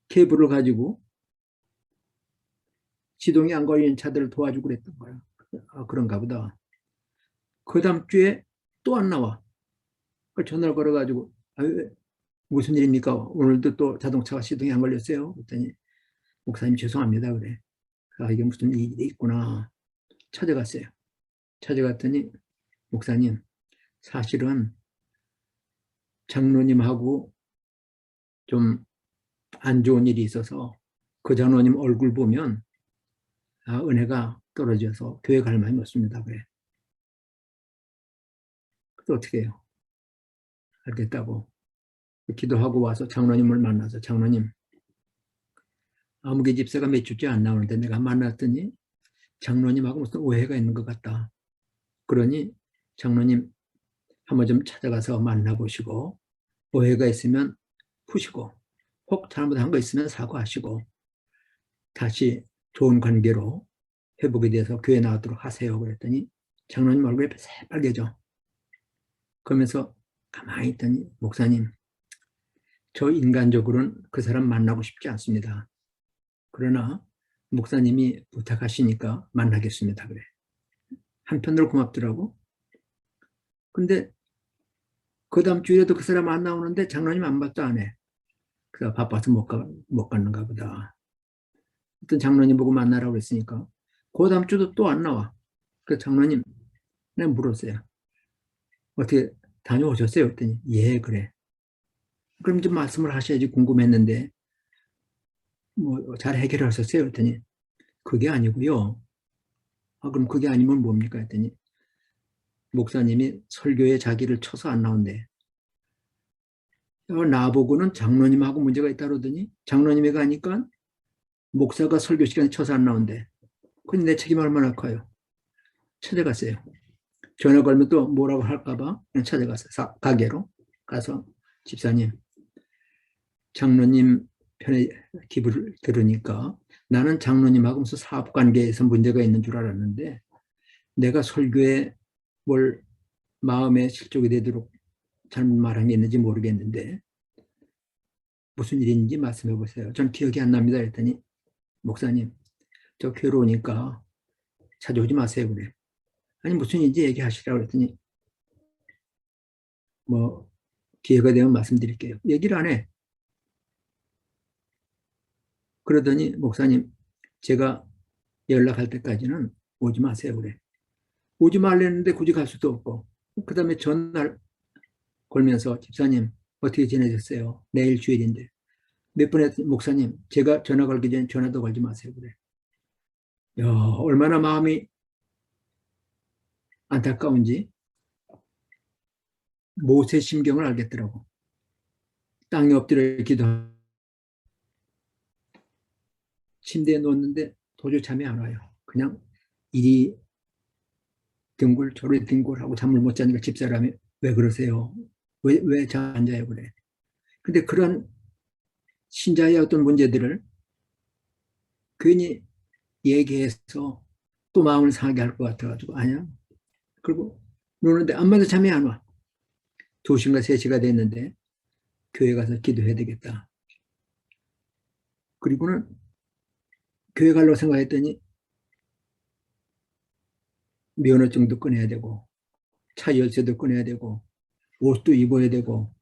케이블을 가지고 시동이 안 걸리는 차들을 도와주고 그랬던 거야. 아, 그런가 보다. 그 다음 주에 또 안 나와. 그 전화를 걸어가지고 아유, 무슨 일입니까? 오늘도 또 자동차가 시동이 안 걸렸어요. 그랬더니 목사님 죄송합니다. 그래. 아, 이게 무슨 일이 있구나. 찾아갔어요. 찾아갔더니 목사님 사실은 장로님하고 좀 안 좋은 일이 있어서 그 장로님 얼굴 보면 아, 은혜가 떨어져서 교회 갈 마음이 없습니다. 그래. 그래서 어떻게 해요? 알겠다고. 기도하고 와서 장로님을 만나서 장로님 아무개 집사가 몇 주째 안 나오는데 내가 만났더니 장로님하고 무슨 오해가 있는 것 같다. 그러니 장로님 한번 좀 찾아가서 만나보시고 오해가 있으면 푸시고 혹 잘못한 거 있으면 사과하시고 다시 좋은 관계로 회복이 돼서 교회 나오도록 하세요. 그랬더니 장로님 얼굴이 새빨개져. 그러면서 가만히 있더니 목사님 저 인간적으로는 그 사람 만나고 싶지 않습니다. 그러나 목사님이 부탁하시니까 만나겠습니다. 그래. 한편으로 고맙더라고. 근데 그 다음 주에도 그 사람 안 나오는데 장로님 안 봤다 안 해. 그래서 바빠서 못 갔는가 보다. 어떤 장로님 보고 만나라고 했으니까 그 다음 주도 또 안 나와. 그 장로님 내가 물었어요. 어떻게 다녀오셨어요? 그랬더니 예 그래. 그럼 좀 말씀을 하셔야지 궁금했는데 뭐 잘 해결하셨어요? 그랬더니 그게 아니고요. 아 그럼 그게 아니면 뭡니까? 했더니 목사님이 설교에 자기를 쳐서 안 나온대. 나보고는 장로님하고 문제가 있다 그러더니 장로님이 가니까 목사가 설교 시간에 쳐서 안 나온대. 그럼 내 책임 얼마나 커요. 찾아갔어요. 전화 걸면 또 뭐라고 할까봐 그냥 찾아갔어요. 가게로 가서 집사님 장로님 편에 기부를 들으니까 나는 장로님하고 무슨 사업관계에서 문제가 있는 줄 알았는데 내가 설교에 뭘 마음에 실족이 되도록 잘못 말한 게 있는지 모르겠는데 무슨 일인지 말씀해 보세요. 전 기억이 안 납니다. 했더니 목사님 저 괴로우니까 찾아오지 마세요. 그래. 아니 무슨 일인지 얘기하시라고 그랬더니 뭐 기회가 되면 말씀드릴게요. 얘기를 안 해. 그러더니 목사님 제가 연락할 때까지는 오지 마세요. 그래. 오지 말랬는데 굳이 갈 수도 없고 그 다음에 전날 걸면서 집사님 어떻게 지내셨어요? 내일 주일인데 몇 번 했더니 목사님 제가 전화 걸기 전에 전화도 걸지 마세요. 그래. 야, 얼마나 마음이 안타까운지 모세 심경을 알겠더라고. 땅에 엎드려 기도하고 침대에 누웠는데 도저히 잠이 안 와요. 그냥 이리 뒹굴 저리 뒹굴하고 잠을 못 자니까 집사람이 왜 그러세요? 왜 잠 안 자요? 그래. 근데 그런 신자의 어떤 문제들을 괜히 얘기해서 또 마음을 상하게 할 것 같아가지고 아니야. 그리고 노는데 안마도 잠이 안 와. 2시인가 3시가 됐는데 교회 가서 기도해야 되겠다. 그리고는 교회 가려고 생각했더니 면허증도 꺼내야 되고 차 열쇠도 꺼내야 되고 옷도 입어야 되고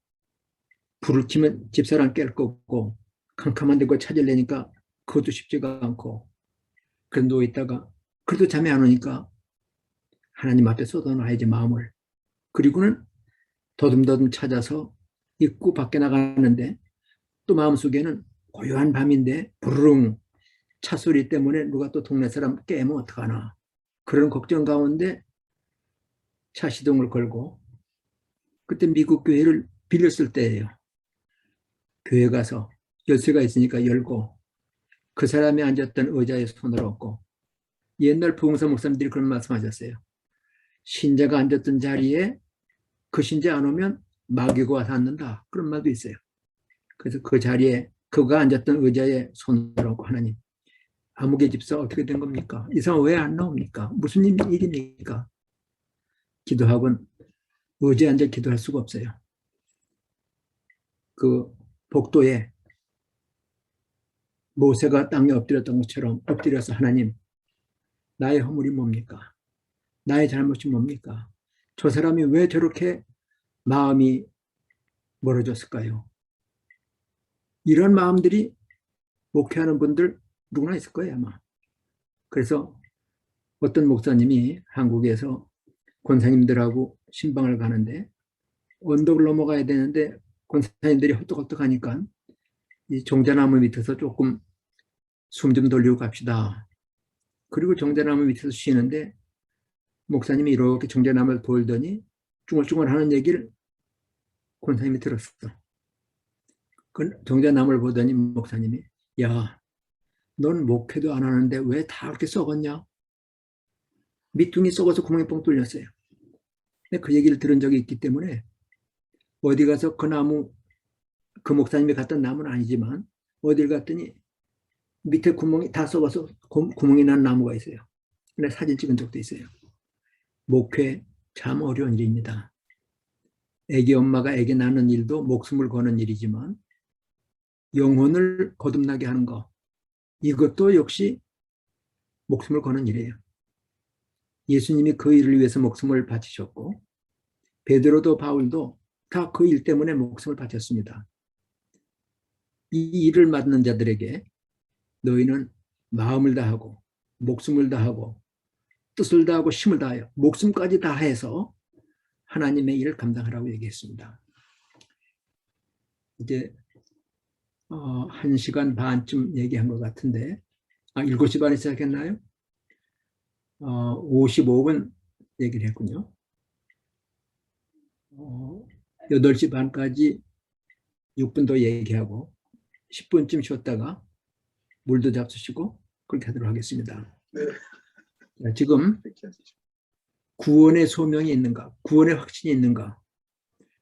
불을 켜면 집사람 깰 거고 캄캄한 데 그거 찾으려니까 그것도 쉽지가 않고 그래 누워있다가 그래도 잠이 안 오니까 하나님 앞에 쏟아놔야지 마음을. 그리고는 더듬더듬 찾아서 입구 밖에 나가는데 또 마음속에는 고요한 밤인데 부르릉 차 소리 때문에 누가 또 동네 사람 깨면 어떡하나. 그런 걱정 가운데 차 시동을 걸고 그때 미국 교회를 빌렸을 때예요. 교회 가서 열쇠가 있으니까 열고 그 사람이 앉았던 의자에 손을 얹고 옛날 부흥사 목사님들이 그런 말씀하셨어요. 신자가 앉았던 자리에 그 신자 안 오면 마귀가 와서 앉는다. 그런 말도 있어요. 그래서 그 자리에 그가 앉았던 의자에 손을 얹고 하나님 아무개 집사 어떻게 된 겁니까? 이 사람 왜 안 나옵니까? 무슨 일입니까? 기도하곤 의자에 앉아 기도할 수가 없어요. 그 복도에 모세가 땅에 엎드렸던 것처럼 엎드려서 하나님 나의 허물이 뭡니까? 나의 잘못이 뭡니까? 저 사람이 왜 저렇게 마음이 멀어졌을까요? 이런 마음들이 목회하는 분들 누구나 있을 거예요 아마. 그래서 어떤 목사님이 한국에서 권사님들하고 신방을 가는데 언덕을 넘어가야 되는데 권사님들이 헛떡헛떡하니까 이 종자나무 밑에서 조금 숨 좀 돌리고 갑시다. 그리고 종자나무 밑에서 쉬는데 목사님이 이렇게 종자나무를 돌더니 쭈글쭈글 하는 얘기를 권사님이 들었어. 그 종자나무를 보더니 목사님이 야, 넌 목회도 안 하는데 왜 다 그렇게 썩었냐? 밑둥이 썩어서 구멍이 뻥 뚫렸어요. 그 얘기를 들은 적이 있기 때문에 어디 가서 그 나무, 그 목사님이 갔던 나무는 아니지만 어딜 갔더니 밑에 구멍이 다 썩어서 구멍이 난 나무가 있어요. 근데 사진 찍은 적도 있어요. 목회 참 어려운 일입니다. 애기 엄마가 애기 낳는 일도 목숨을 거는 일이지만 영혼을 거듭나게 하는 것, 이것도 역시 목숨을 거는 일이에요. 예수님이 그 일을 위해서 목숨을 바치셨고 베드로도 바울도 다 그 일 때문에 목숨을 바쳤습니다. 이 일을 맡는 자들에게 너희는 마음을 다하고 목숨을 다하고 뜻을 다하고 힘을 다하여 목숨까지 다해서 하나님의 일을 감당하라고 얘기했습니다. 이제 1시간 반쯤 얘기한 것 같은데 7시 반에 시작했나요? 55분 얘기를 했군요. 8시 반까지 6분 더 얘기하고 10분쯤 쉬었다가 물도 잡수시고 그렇게 하도록 하겠습니다. 네. 자, 지금 구원의 소명이 있는가? 구원의 확신이 있는가?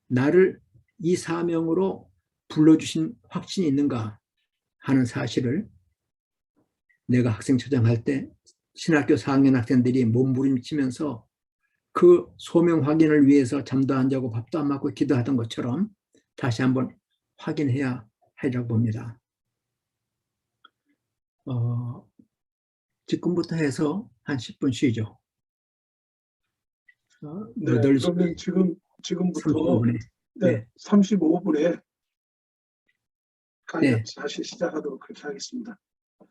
나를 이 사명으로 불러주신 확신이 있는가 하는 사실을 내가 학생초장 할 때 신학교 4학년 학생들이 몸부림치면서 그 소명 확인을 위해서 잠도 안 자고 밥도 안 먹고 기도하던 것처럼 다시 한번 확인해야 하리라고 봅니다. 지금부터 해서 한 10분 쉬죠. 네, 그러면 지금부터 35분에. 네, 35분에 강의 네. 다시 시작하도록 그렇게 하겠습니다.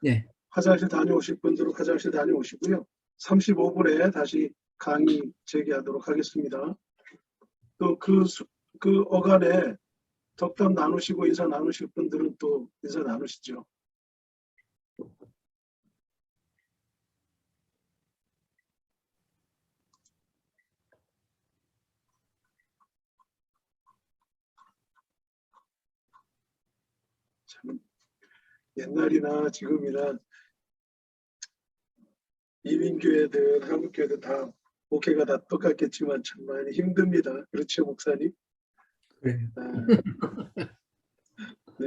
네. 화장실 다녀오실 분들은 화장실 다녀오시고요. 35분에 다시 강의 재개하도록 하겠습니다. 또 그 어간에 덕담 나누시고 인사 나누실 분들은 또 인사 나누시죠. 참 옛날이나 지금이나 이민교회들, 한국교회들 다 목회가 다 똑같겠지만 참 많이 힘듭니다. 그렇죠, 목사님? 그래요. 네.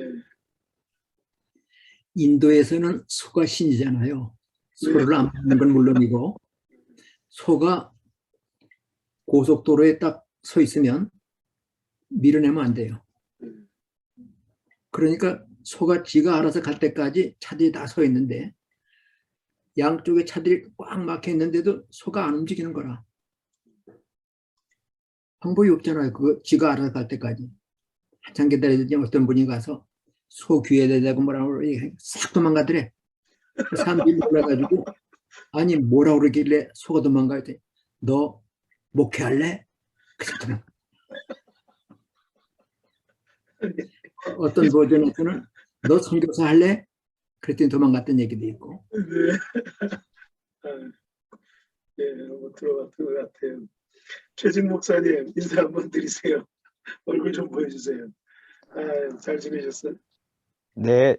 인도에서는 소가 신이잖아요. 소를 안 먹는 건 물론이고 소가 고속도로에 딱 서 있으면 밀어내면 안 돼요. 그러니까 소가 지가 알아서 갈 때까지 차들이 다 서 있는데 양쪽에 차들이 꽉 막혀 있는데도 소가 안 움직이는 거라. 방법이 없잖아요. 그거 지가 알아서 갈 때까지. 한참 기다리더니 어떤 분이 가서 소 귀에다 대고 뭐라고 싹 도망가더래. 사람들이 놀라가지고 아니 뭐라고 그러길래 소가 도망가야 돼. 너 목회할래? 그랬더니 어떤 버전에서는 너 선교사 할래? 그랬더니 도망갔던 얘기도 있고. 네. 아, 예, 한번 들어봤던 것 같아요. 최진 목사님 인사 한번 드리세요. 얼굴 좀 보여주세요. 아, 잘 지내셨어요? 네,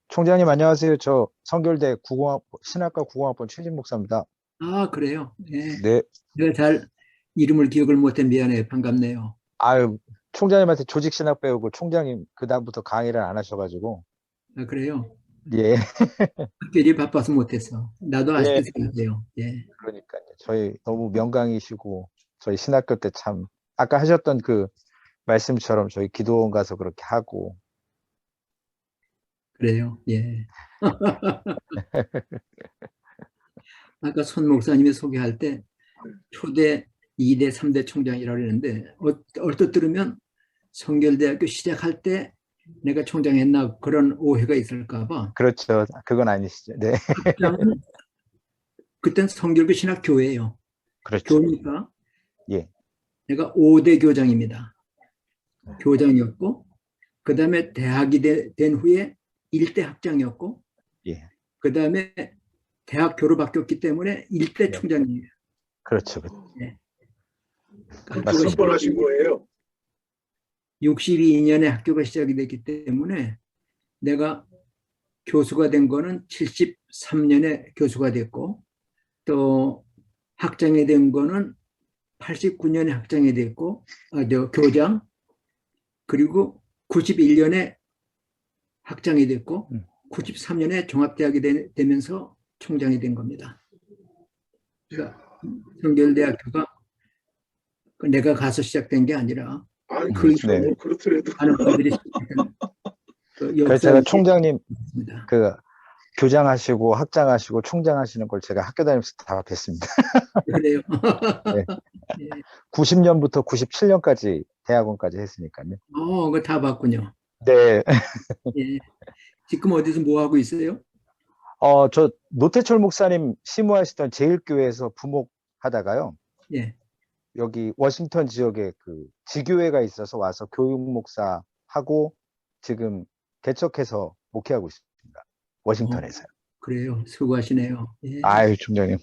총장님 안녕하세요. 저 성결대 신학과 국어학번 최진 목사입니다. 아, 그래요? 예. 네, 내가 잘 이름을 기억을 못해 미안해. 반갑네요. 아유, 총장님한테 조직 신학 배우고 총장님 그다음부터 강의를 안 하셔가지고 아, 그래요? 예, 특별히 바빠서 못했어. 나도 예, 아쉽게 생각해요. 예. 그러니까요. 저희 너무 명강이시고 저희 신학교 때 참 아까 하셨던 그 말씀처럼 저희 기도원 가서 그렇게 하고 그래요. 예. 아까 손 목사님이 소개할 때 초대 2대, 3대 총장이라고 그랬는데 얼핏 들으면 성결대학교 시작할 때 내가 총장했나 그런 오해가 있을까 봐. 그렇죠. 그건 아니시죠. 네, 학장은 그땐 성결교 신학교예요. 그렇죠. 교니까 예, 내가 5대 교장입니다. 교장이었고 그 다음에 대학이 된 후에 1대 학장이었고 예, 그 다음에 대학 졸업학교였기 때문에 1대 네, 총장이에요. 그렇죠. 그렇죠. 예. 그럼 학교가 다섯 번 하신 거예요? 62년에 학교가 시작이 됐기 때문에 내가 교수가 된 거는 73년에 교수가 됐고 또 학장이 된 거는 89년에 학장이 됐고 교장 그리고 91년에 학장이 됐고 음. 93년에 종합대학이 되면서 총장이 된 겁니다. 그러니까 성결대학교가 내가 가서 시작된 게 아니라 아니, 그 그렇죠. 네. 뭐 그렇더라도. 많은 분들이 시작했던 그 그래서 역사 제가 있는 총장님 있습니다. 그 교장하시고 학장하시고 총장하시는 걸 제가 학교 다니면서 다 뵀습니다. 그래요. 네. 예. 90년부터 97년까지 대학원까지 했으니까요. 그거 다 봤군요. 네. 예. 지금 어디서 뭐 하고 있어요? 저 노태철 목사님 심우하시던 제일교회에서 부목 하다가요. 예. 여기 워싱턴 지역에 그 지교회가 있어서 와서 교육 목사 하고 지금 개척해서 목회하고 있습니다. 워싱턴에서요. 그래요. 수고하시네요. 예. 아유, 총장님.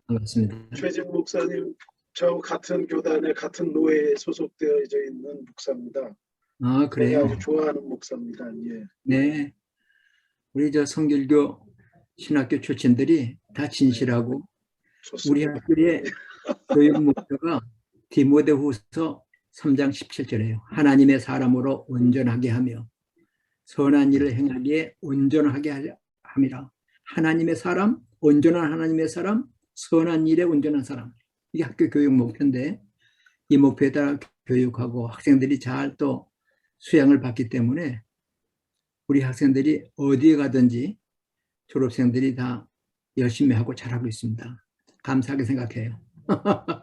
반갑습니다. 최진 목사님 저하고 같은 교단에 같은 노회에 소속되어 있는 목사입니다. 제가 그래요. 아주 좋아하는 목사입니다. 예. 네. 우리 저 성결교 신학교 출신들이 다 진실하고 우리 좋습니다. 학교의 교육 목표가 디모데후서 3장 17절이에요. 하나님의 사람으로 온전하게 하며 선한 일을 행하기에 온전하게 함이라. 하나님의 사람, 온전한 하나님의 사람, 선한 일에 온전한 사람. 이게 학교 교육 목표인데 이 목표에 따라 교육하고 학생들이 잘 또 수양을 받기 때문에 우리 학생들이 어디에 가든지 졸업생들이 다 열심히 하고 잘하고 있습니다. 감사하게 생각해요.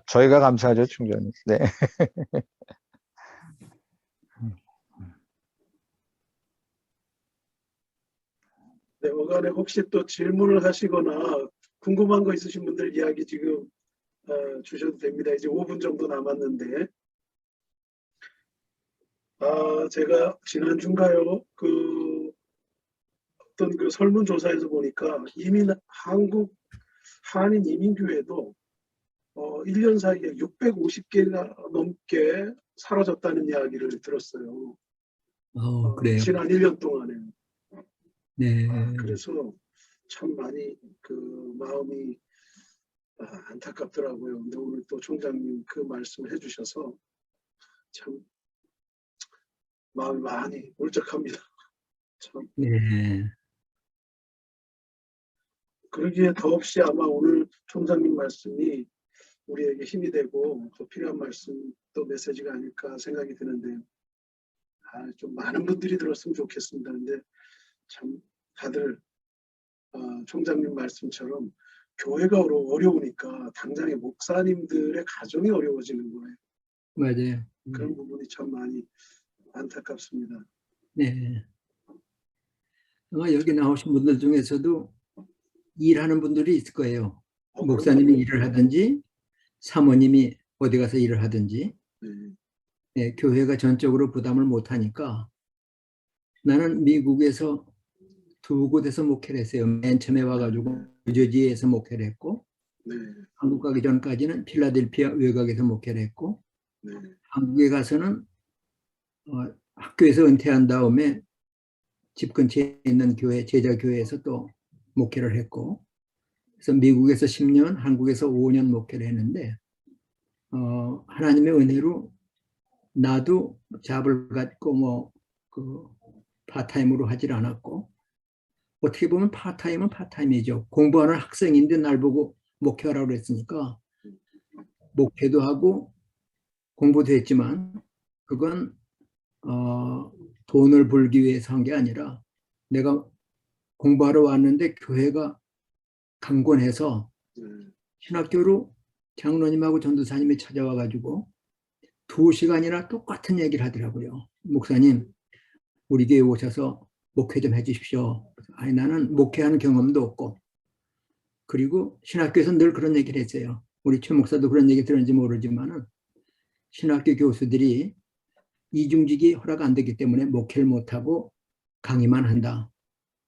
저희가 감사하죠, 총장님. 네. 네, 어간에 혹시 또 질문을 하시거나 궁금한 거 있으신 분들 이야기 지금 주셔도 됩니다. 이제 5분 정도 남았는데 제가 지난주인가요? 그 어떤 그 설문조사에서 보니까 한국 한인 이민교회도 1년 사이에 650개가 넘게 사라졌다는 이야기를 들었어요. 그래요. 지난 1년 동안에. 네. 그래서 참 많이 그 마음이 안타깝더라고요. 근데 오늘 또 총장님 그 말씀을 해주셔서 참 마음이 많이 울적합니다. 참. 네. 그러기에 더없이 아마 오늘 총장님 말씀이 우리에게 힘이 되고 또 필요한 말씀 또 메시지가 아닐까 생각이 드는데요. 좀 많은 분들이 들었으면 좋겠습니다. 근데 참 다들 총장님 말씀처럼 교회가 어려우니까 당장의 목사님들의 가정이 어려워지는 거예요. 맞아요. 그런 부분이 참 많이 안타깝습니다. 네. 아마 여기 나오신 분들 중에서도 일하는 분들이 있을 거예요. 목사님이 일을 하든지 사모님이 어디 가서 일을 하든지 네. 네, 교회가 전적으로 부담을 못 하니까 나는 미국에서 두 곳에서 목회를 했어요. 맨 처음에 와가지고 뉴저지에서 목회를 했고, 네. 한국 가기 전까지는 필라델피아 외곽에서 목회를 했고, 네. 한국에 가서는 학교에서 은퇴한 다음에 집 근처에 있는 교회, 제자교회에서 또 목회를 했고, 그래서 미국에서 10년, 한국에서 5년 목회를 했는데, 하나님의 은혜로 나도 잡을 갖고 파타임으로 하질 않았고, 어떻게 보면 파타임은 파타임이죠. 공부하는 학생인데 날 보고 목회하라고 그랬으니까 목회도 하고 공부도 했지만, 그건 돈을 벌기 위해서 한 게 아니라 내가 공부하러 왔는데 교회가 강권해서 네. 신학교로 장로님하고 전도사님이 찾아와가지고 2시간이나 똑같은 얘기를 하더라고요. 목사님, 우리 교회 오셔서 목회 좀 해주십시오. 아니, 나는 목회하는 경험도 없고, 그리고 신학교에서 늘 그런 얘기를 했어요. 우리 최 목사도 그런 얘기 들었는지 모르지만은, 신학교 교수들이 이중직이 허락 안 되기 때문에 목회를 못하고 강의만 한다.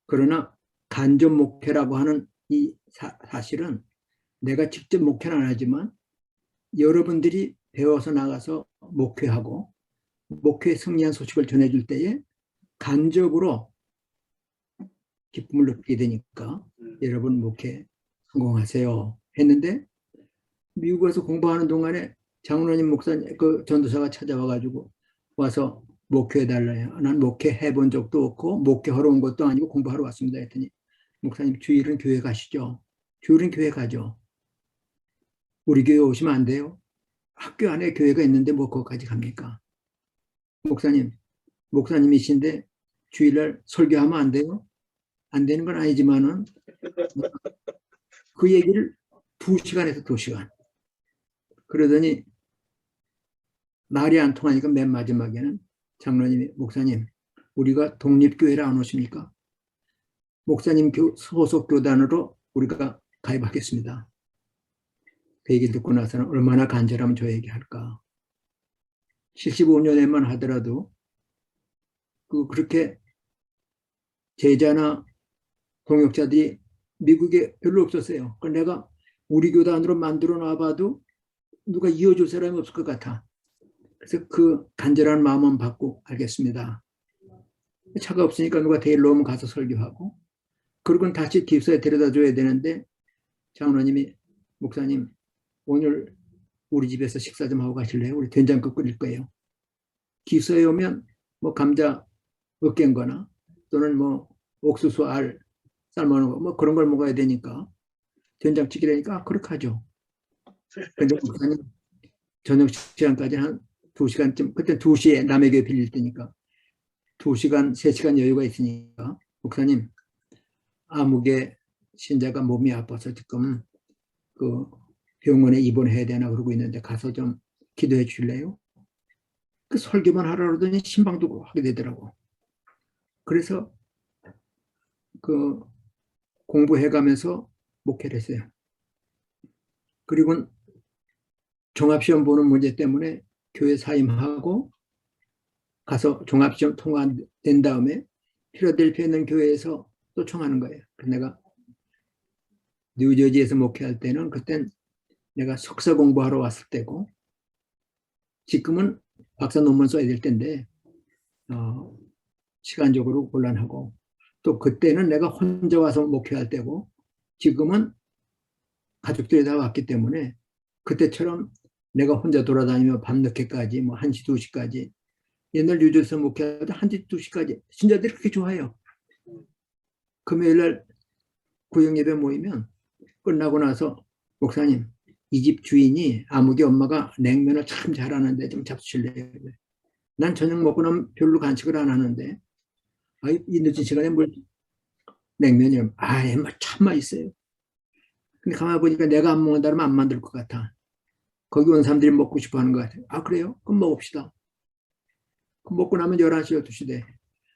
그러나 간접 목회라고 하는 이 사실은 내가 직접 목회는 안 하지만 여러분들이 배워서 나가서 목회하고 목회 승리한 소식을 전해줄 때에 간접으로 기쁨을 느끼게 되니까 여러분 목회 성공하세요 했는데, 미국에서 공부하는 동안에 장로님 목사님 그 전도사가 찾아와가지고 와서 목회해달래요. 난 목회해본 적도 없고 목회하러 온 것도 아니고 공부하러 왔습니다 했더니, 목사님 주일은 교회 가시죠? 주일은 교회 가죠. 우리 교회 오시면 안 돼요? 학교 안에 교회가 있는데 뭐 거기까지 갑니까? 목사님, 목사님이신데 주일날 설교하면 안 돼요? 안 되는 건 아니지만은 그 얘기를 2시간에서 2시간. 그러더니 말이 안 통하니까 맨 마지막에는 장로님이, 목사님, 우리가 독립교회를 안 오십니까? 목사님 소속 교단으로 우리가 가입하겠습니다. 그 얘기 듣고 나서는 얼마나 간절하면 저 얘기할까. 75년에만 하더라도 그렇게 제자나 동역자들이 미국에 별로 없었어요. 내가 우리 교단으로 만들어 놔봐도 누가 이어줄 사람이 없을 것 같아. 그래서 그 간절한 마음은 받고 알겠습니다. 차가 없으니까 누가 데리러 오면 가서 설교하고, 그리고는 다시 기숙사에 데려다 줘야 되는데 장로님이, 목사님 오늘 우리 집에서 식사 좀 하고 가실래요? 우리 된장국 끓일 거예요. 기숙사에 오면 뭐 감자 으깬 거나 또는 뭐 옥수수 알 삶아놓은 거 뭐 그런 걸 먹어야 되니까 된장찌개라니까 그렇게 하죠. 근데 목사님 저녁 시간까지 한 2시간쯤, 그때 2시에 남의 교회 빌릴 때니까 2시간, 3시간 여유가 있으니까, 목사님 아무개 신자가 몸이 아파서 지금 그 병원에 입원해야 되나 그러고 있는데 가서 좀 기도해 주실래요? 그 설교만 하라 그러더니 신방도 하게 되더라고. 그래서 그 공부해 가면서 목회를 했어요. 그리고 종합시험 보는 문제 때문에 교회 사임하고 가서 종합시험 통과된 다음에 필라델피아에 있는 교회에서 또 청하는 거예요. 그래서 내가 뉴저지에서 목회할 때는 그땐 내가 석사 공부하러 왔을 때고, 지금은 박사 논문 써야 될 때인데 시간적으로 곤란하고, 또 그때는 내가 혼자 와서 목회할 때고, 지금은 가족들이 다 왔기 때문에 그때처럼 내가 혼자 돌아다니며 밤늦게까지 뭐 1시, 2시까지, 옛날 뉴저지에서 목회할 때 1시, 2시까지 신자들이 그렇게 좋아해요. 금요일날 구역예배 모이면 끝나고 나서, 목사님 이 집 주인이 아무개 엄마가 냉면을 참 잘하는데 좀 잡수실래요? 난 저녁 먹고 나면 별로 간식을 안 하는데, 이 늦은 시간에 뭘 냉면이요? 뭐 참 맛있어요. 근데 가만히 보니까 내가 안 먹는다면 안 만들 것 같아. 거기 온 사람들이 먹고 싶어 하는 것 같아요. 그래요? 그럼 먹읍시다. 그럼 먹고 나면 11시, 12시 돼.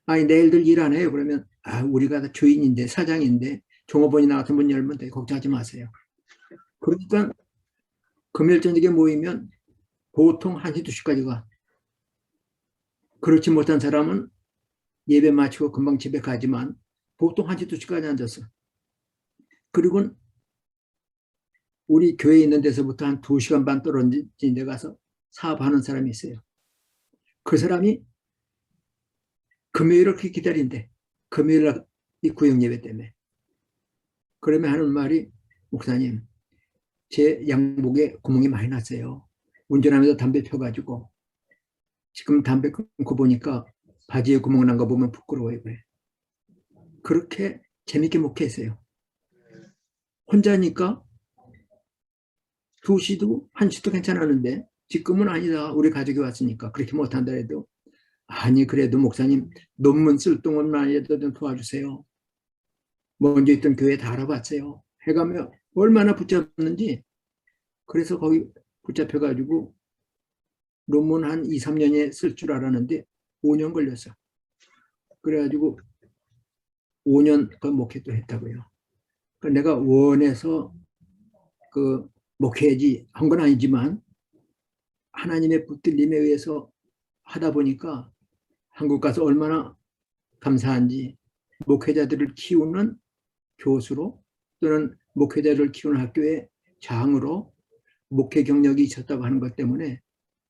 내일들 일 안 해요? 그러면 우리가 다 주인인데, 사장인데 종업원이 나가서 문 열면 돼. 걱정하지 마세요. 그러니까 금요일 저녁에 모이면 보통 1시, 2시까지 가. 그렇지 못한 사람은 예배 마치고 금방 집에 가지만 보통 1시, 2시까지 앉았어. 그리고 우리 교회에 있는 데서부터 한 2시간 반 떨어진 데 가서 사업하는 사람이 있어요. 그 사람이 금요일을 그렇게 기다린대. 금요일 날 이 구역 예배 때문에. 그러면 하는 말이, 목사님, 제 양복에 구멍이 많이 났어요. 운전하면서 담배 펴가지고 지금 담배 끊고 보니까 바지에 구멍 난 거 보면 부끄러워요. 그래. 그렇게 재밌게 목회했어요. 혼자니까 2시도 1시도 괜찮았는데 지금은 아니다. 우리 가족이 왔으니까 그렇게 못한다 해도, 아니 그래도 목사님 논문 쓸 동안만이라도 좀 도와주세요. 먼저 있던 교회 다 알아봤어요. 해가며 얼마나 붙잡는지. 그래서 거기 붙잡혀가지고 논문 한 2, 3년에 쓸 줄 알았는데 5년 걸렸어. 그래가지고 5년 그 목회 또 했다고요. 그러니까 내가 원해서 그 목회지 한 건 아니지만 하나님의 붙들림에 의해서 하다 보니까 한국 가서 얼마나 감사한지, 목회자들을 키우는 교수로 또는 목회자를 키우는 학교의 장으로 목회 경력이 있었다고 하는 것 때문에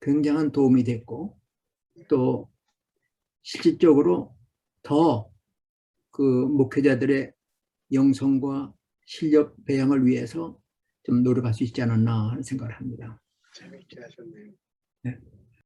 굉장한 도움이 됐고, 또 실질적으로 더 그 목회자들의 영성과 실력 배양을 위해서 좀 노력할 수 있지 않았나 하는 생각을 합니다. 재미있게 하셨네요. 네.